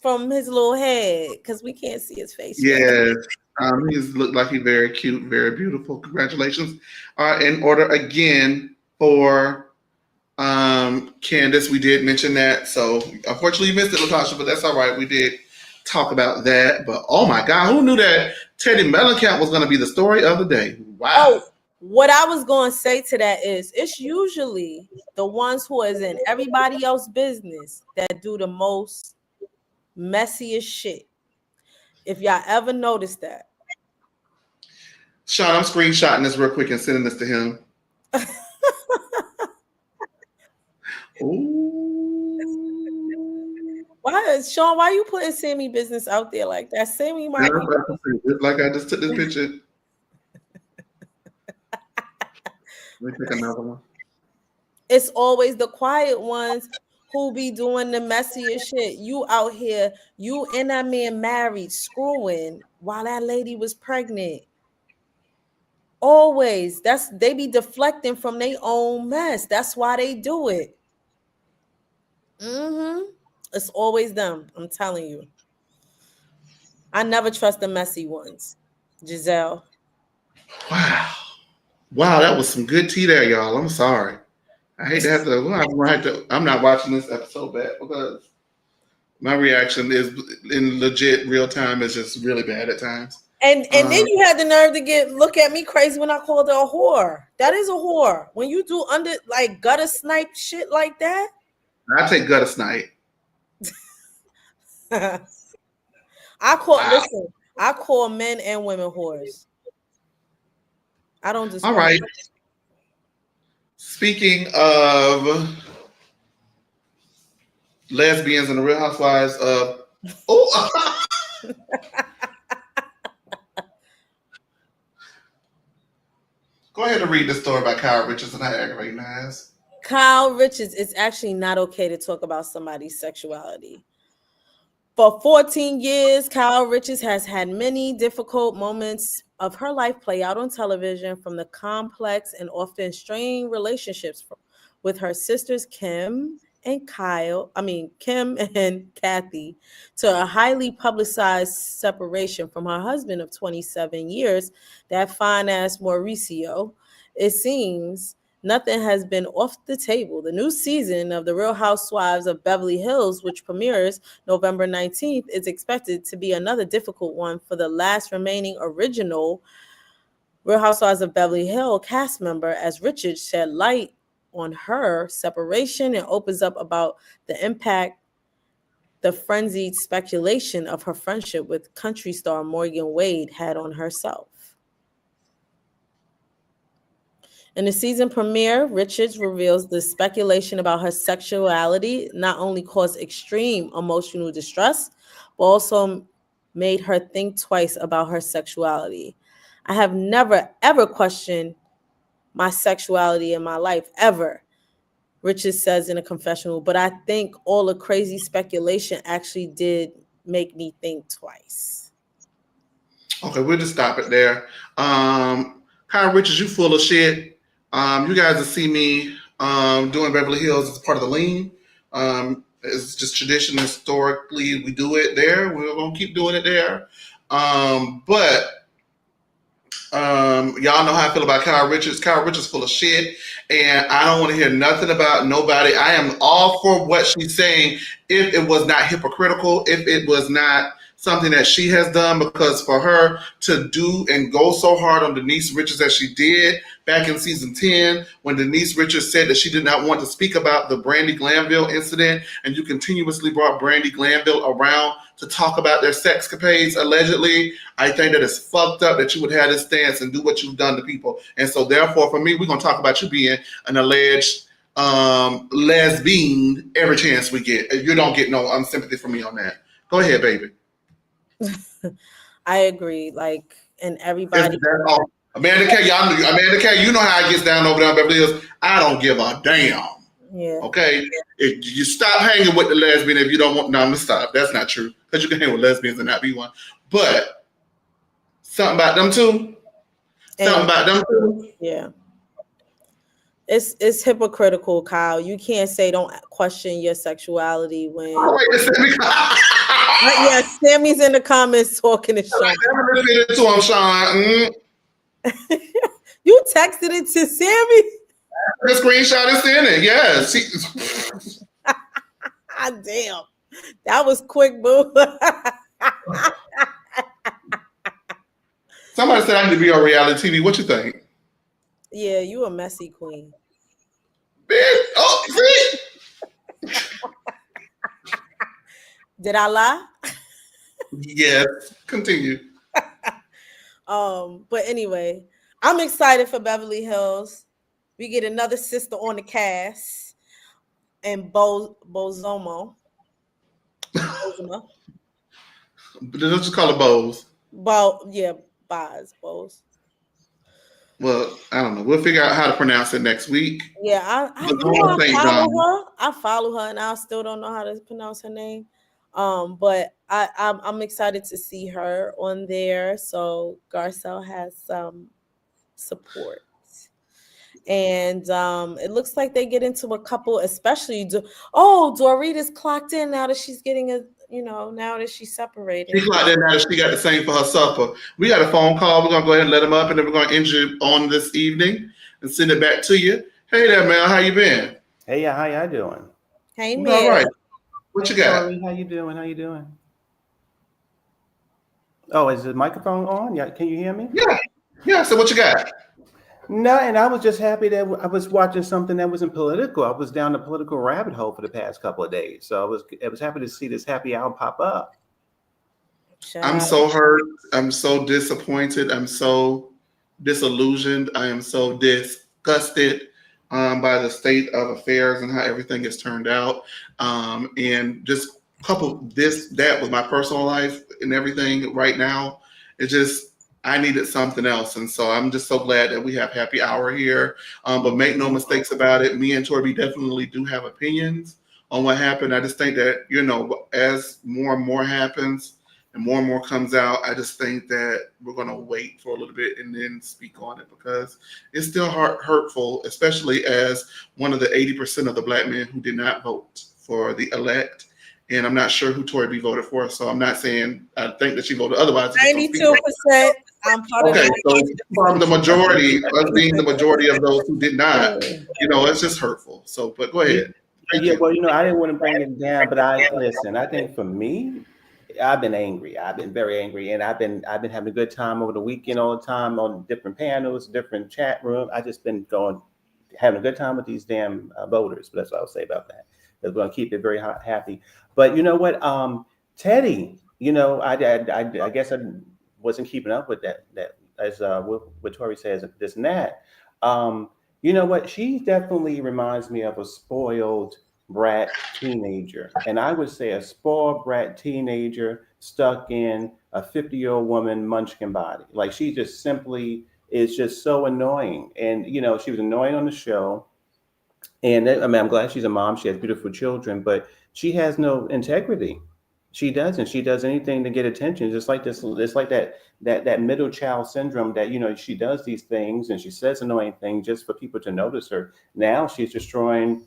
from his little head because we can't see his face. Yes. He looked like he's very cute, very beautiful. Congratulations. In order again for Candiace, we did mention that. So unfortunately you missed it, Latasha, but that's all right. We did talk about that. But oh my God, who knew that Teddi Mellencamp was going to be the story of the day? Wow. Oh, what I was going to say to that is it's usually the ones who is in everybody else's business that do the most messiest shit. If y'all ever noticed that. Sean, I'm screenshotting this real quick and sending this to him. Ooh. Sean, why you putting Sammy business out there like that? Sammy might like I just took this picture. Let me pick another one. It's always the quiet ones who be doing the messiest shit. You out here, you and that man married, screwing while that lady was pregnant. Always. They be deflecting from their own mess. That's why they do it. It's always them. I'm telling you. I never trust the messy ones. Giselle. Wow, that was some good tea there, y'all. I'm sorry. I hate to have to. I'm not watching this episode back because my reaction is in legit real time is just really bad at times. And then you had the nerve to look at me crazy when I called her a whore. That is a whore. When you do gutter snipe shit like that. I take gutter snipe. I call men and women whores. I don't just. All right. Speaking of lesbians and the Real Housewives of go ahead and read the story about Kyle Richards and how aggravating that is. Kyle Richards, it's actually not okay to talk about somebody's sexuality. For 14 years, Kyle Richards has had many difficult moments of her life play out on television, from the complex and often strained relationships with her sisters Kim and Kathy, to a highly publicized separation from her husband of 27 years, that fine ass Mauricio. It seems nothing has been off the table. The new season of The Real Housewives of Beverly Hills, which premieres November 19th, is expected to be another difficult one for the last remaining original Real Housewives of Beverly Hills cast member, as Richard shed light on her separation and opens up about the impact the frenzied speculation of her friendship with country star Morgan Wade had on herself. In the season premiere, Richards reveals the speculation about her sexuality not only caused extreme emotional distress, but also made her think twice about her sexuality. I have never, ever questioned my sexuality in my life, ever, Richards says in a confessional, but I think all the crazy speculation actually did make me think twice. Okay, we'll just stop it there. Kyle Richards, you full of shit. You guys will see me doing Beverly Hills as part of the lean. It's just tradition. Historically, we do it there. We're gonna keep doing it there. But y'all know how I feel about Kyle Richards. Kyle Richards full of shit, and I don't want to hear nothing about nobody. I am all for what she's saying if it was not hypocritical, if it was not something that she has done, because for her to do and go so hard on Denise Richards as she did back in season 10, when Denise Richards said that she did not want to speak about the Brandy Glanville incident, and you continuously brought Brandy Glanville around to talk about their sexcapades, allegedly, I think that it's fucked up that you would have this stance and do what you've done to people. And so therefore, for me, we're going to talk about you being an alleged lesbian every chance we get. You don't get no sympathy from me on that. Go ahead, baby. I agree. Like, and everybody. Amanda K, Amanda K, you know how I get down over there in Beverly Hills. I don't give a damn. Yeah. Okay. If you stop hanging with the lesbian, if you don't want, no, I'm gonna stop. That's not true, because you can hang with lesbians and not be one. But something about them too. Something about them too. Yeah. It's hypocritical, Kyle. You can't say don't question your sexuality when. Oh, wait, yeah, Sammy's in the comments talking to Sean. To him, Sean. You texted it to Sammy? The screenshot is in it. Yes. Damn. That was quick, boo. Somebody said I need to be on reality TV. What you think? Yeah, you a messy queen. Bitch. Oh, see? Did I lie? Yes. Continue. But anyway, I'm excited for Beverly Hills. We get another sister on the cast, and Bozoma. Let's just call it Bose. Bose. Well, I don't know. We'll figure out how to pronounce it next week. Yeah, I follow her, and I still don't know how to pronounce her name. But I'm excited to see her on there. So Garcelle has some support. And it looks like they get into a couple, especially Dorita's clocked in now that she's getting now that she's separated. She clocked in now that she got the same for her supper. We got a phone call. We're gonna go ahead and let them up, and then we're gonna end you on this evening and send it back to you. Hey there, Mel. How you been? Hey, yeah. How y'all doing? Hey, Mel. All right. What you got? How you doing? Oh, is the microphone on? Yeah. Can you hear me? Yeah. So what you got? No, and I was just happy that I was watching something that wasn't political. I was down the political rabbit hole for the past couple of days, so I was happy to see this happy hour pop up. I'm so hurt. I'm so disappointed. I'm so disillusioned. I am so disgusted by the state of affairs and how everything has turned out. And just couple that with my personal life and everything right now, I needed something else. And so I'm just so glad that we have happy hour here. But make no mistakes about it. Me and Torby definitely do have opinions on what happened. I just think that, as more and more happens and more comes out, I just think that we're going to wait for a little bit and then speak on it, because it's still hurtful, especially as one of the 80% of the Black men who did not vote for the elect. and I'm not sure who Tori B voted for. So I'm not saying I think that she voted otherwise. 92%. I'm part Okay, of so that. from the majority, us being the majority of those who did not, it's just hurtful. So, but go ahead. Thank you. Well, I didn't want to bring it down, but listen. I think for me, I've been angry. I've been very angry, and I've been having a good time over the weekend, all the time on different panels, different chat rooms. I just been having a good time with these damn voters. But that's what I'll say about that. Because we're gonna keep it very happy. But you know what, Teddi, I guess I wasn't keeping up with that as what Tori says, this and that. You know what? She definitely reminds me of a spoiled brat teenager. And I would say a spoiled brat teenager stuck in a 50-year-old woman munchkin body. Like she just simply is just so annoying. And, she was annoying on the show. And I mean, I'm glad she's a mom. She has beautiful children, but she has no integrity. She doesn't. She does anything to get attention. Just like this. It's like that middle child syndrome that she does these things and she says annoying things just for people to notice her. Now she's destroying,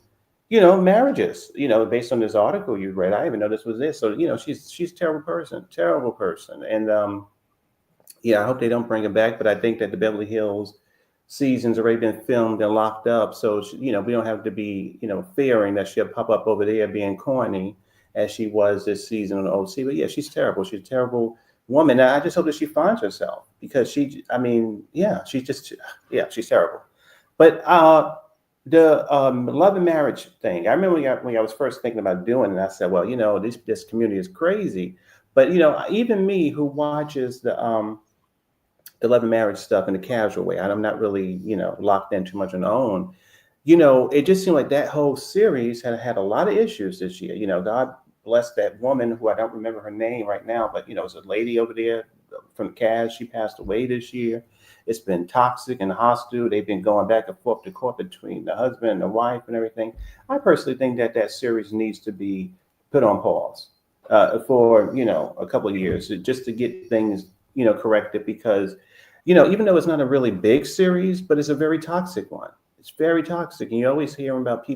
marriages. Based on this article you read, I even know this was this. So she's a terrible person. And I hope they don't bring her back. But I think that the Beverly Hills season's already been filmed and locked up. So we don't have to be fearing that she'll pop up over there being corny as she was this season on OC. But yeah, she's terrible. She's a terrible woman. And I just hope that she finds herself because she's terrible. But the love and marriage thing, I remember when I was first thinking about doing it, and I said, well, this community is crazy. But, even me who watches the love and marriage stuff in a casual way, I'm not really, locked in too much on my own. It just seemed like that whole series had a lot of issues this year. God bless that woman who I don't remember her name right now, but it's a lady over there from Cass. She passed away this year. It's been toxic and hostile. They've been going back and forth to court between the husband and the wife and everything. I personally think that series needs to be put on pause for a couple of years just to get things corrected because even though it's not a really big series, but it's a very toxic one. It's very toxic. And you always hear about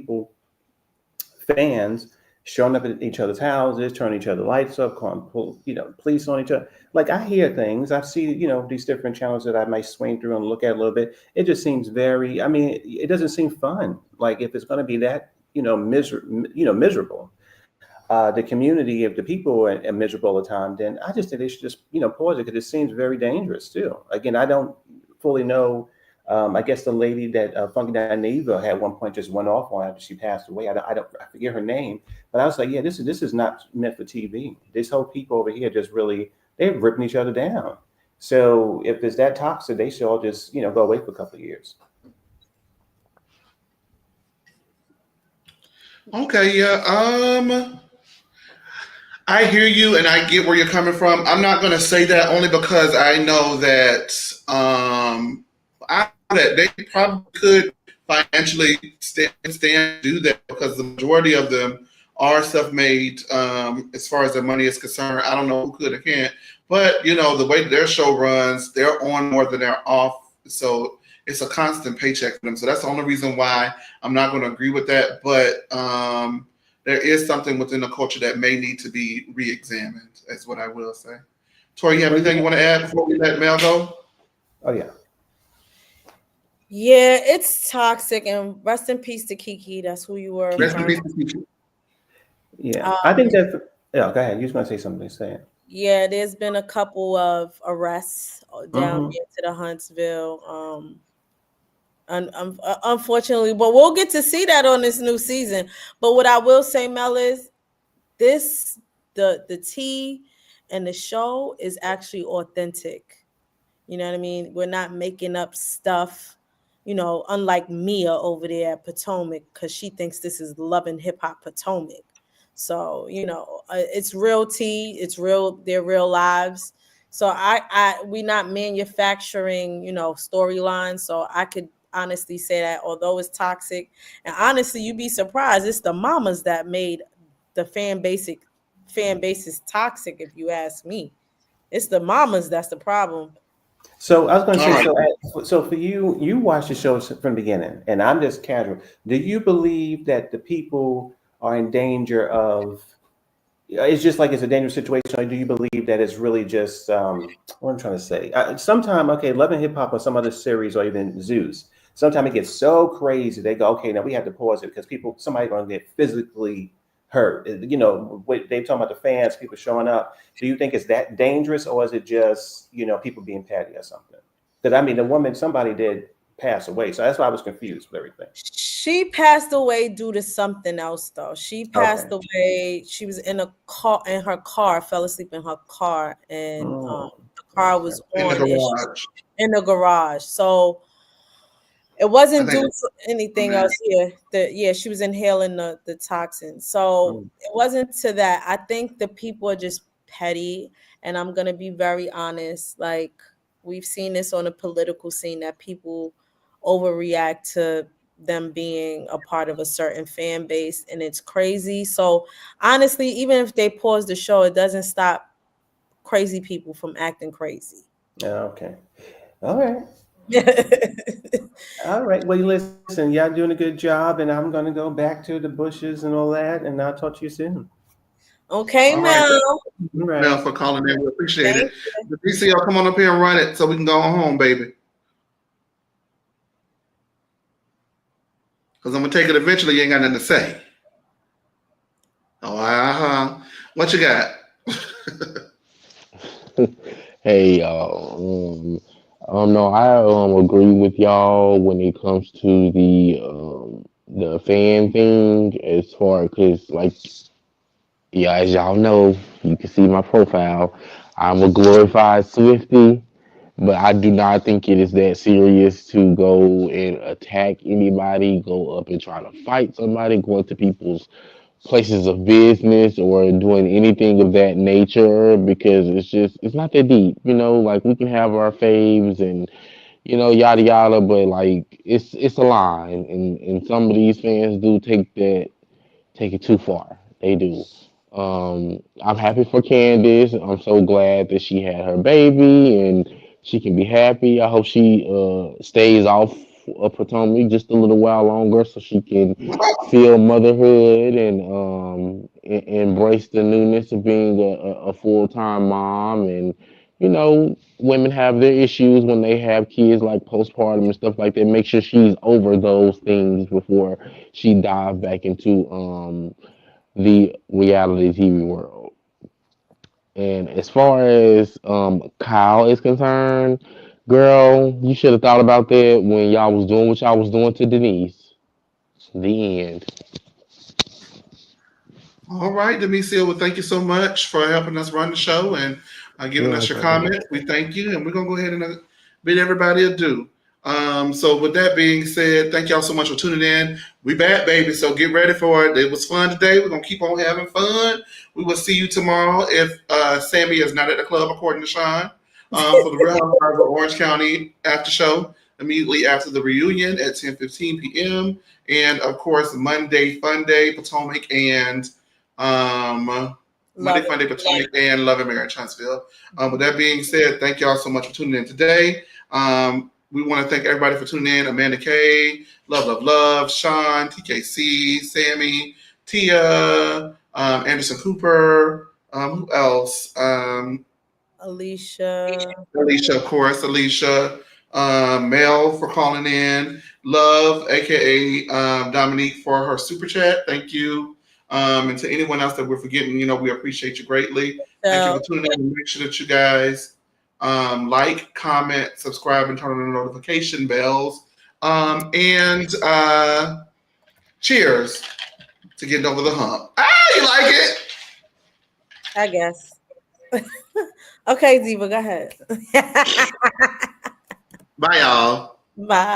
fans showing up at each other's houses, turning each other's lights up, calling police on each other. Like I hear things, I see, these different channels that I might swing through and look at a little bit. It just seems it doesn't seem fun. Like if it's going to be that, miserable, the community, if the people are miserable all the time, then I just think they should just, pause it because it seems very dangerous too. Again, I don't fully know. I guess the lady that Funky Dineva had one point just went off on after she passed away. I forget her name, but I was like, yeah, this is not meant for TV. This whole people over here just really, they're ripping each other down. So if it's that toxic, they should all just, go away for a couple of years. Okay, yeah. I hear you and I get where you're coming from. I'm not going to say that only because I know that that they probably could financially stand to do that because the majority of them are self-made as far as their money is concerned. I don't know who could or can't, but the way their show runs, they're on more than they're off. So it's a constant paycheck for them. So that's the only reason why I'm not going to agree with that. But there is something within the culture that may need to be re-examined, is what I will say. Tori, you have anything you want to add before we let Mel go? Oh, yeah. Yeah, it's toxic, and rest in peace to Kiki. That's who you were. Rest in peace to Kiki. Yeah, I think that. Yeah, go ahead. You just want to say something? Say it. Yeah, there's been a couple of arrests down here to the Huntsville. Unfortunately, but we'll get to see that on this new season. But what I will say, Mel, is the tea and the show is actually authentic. You know what I mean? We're not making up stuff. Unlike Mia over there at Potomac, because she thinks this is Love and Hip Hop Potomac. So, it's real tea. It's real. They're real lives. So we not manufacturing, storylines. So I could honestly say that although it's toxic, and honestly, you'd be surprised. It's the mamas that made the fan base is toxic. If you ask me, it's the mamas that's the problem. So I was going to say, so for you watch the show from the beginning, and I'm just casual. Do you believe that the people are in danger of, it's just like it's a dangerous situation, or do you believe that it's really just what I'm trying to say? Sometime, okay, Love and Hip Hop or some other series, or even Zeus. Sometimes it gets so crazy they go, okay, now we have to pause it because somebody's going to get physically hurt. You know, they talking about the fans, people showing up. Do you think it's that dangerous, or is it just people being petty or something? Because I mean, somebody did pass away, so that's why I was confused with everything. She passed away due to something else, though. She passed Okay. away. She was in her car, fell asleep in her car, and Oh, the car was In the on garage. in the garage. So it I wasn't due think to anything else here. She was inhaling the toxin. So it wasn't to that. I think the people are just petty. And I'm gonna be very honest. Like, we've seen this on the political scene, that people overreact to them being a part of a certain fan base, and it's crazy. So honestly, even if they pause the show, it doesn't stop crazy people from acting crazy. yeah, okay. All right. All right. Well, listen, y'all doing a good job, and I'm going to go back to the bushes and all that, and I'll talk to you soon. Okay, all right. Mel. All right. Mel for calling in. We appreciate Thank it. The DCL, come on up here and run it so we can go home, baby. Because I'm going to take it eventually. You ain't got nothing to say. Oh, what you got? Hey y'all. I don't know. I agree with y'all when it comes to the fan thing, as far because, like, yeah, as y'all know, you can see my profile. I'm a glorified Swiftie, but I do not think it is that serious to go and attack anybody, go up and try to fight somebody, go into people's places of business or doing anything of that nature, because it's not that deep, like, we can have our faves and yada yada, but like, it's a line, and some of these fans do take it too far. They do. I'm happy for Candiace. I'm so glad that she had her baby and she can be happy. I hope she stays off of Potomac just a little while longer so she can feel motherhood and embrace the newness of being a full-time mom. And women have their issues when they have kids, like postpartum and stuff like that. Make sure she's over those things before she dive back into the reality TV world. And as far as Kyle is concerned, girl, you should have thought about that when y'all was doing what y'all was doing to Denise. The end. All right, Demisio. Well, thank you so much for helping us run the show and giving You're us your welcome. comments. We thank you, and we're gonna go ahead and bid everybody adieu. So with that being said, thank y'all so much for tuning in. We back, baby. So get ready for it. It was fun today. We're gonna keep on having fun. We will see you tomorrow if Sammy is not at the club, according to Sean, for the Real Housewives of Orange County after show immediately after the reunion at 10:15 p.m. And of course, Monday Fun Day, Potomac and Monday Fun Day, Potomac and Love and Marriage, Huntsville. With that being said, thank y'all so much for tuning in today. We want to thank everybody for tuning in. Amanda K, Love, Sean, TKC, Sammy, Tia, Anderson Cooper, who else? Alicia, Of course, Mel for calling in, Love, aka Dominique, for her super chat. Thank you. And to anyone else that we're forgetting, we appreciate you greatly. Thank you for tuning in. And make sure that you guys like, comment, subscribe, and turn on the notification bells. And cheers to getting over the hump. You like it? I guess. Okay, Ziva, go ahead. Bye, y'all. Bye.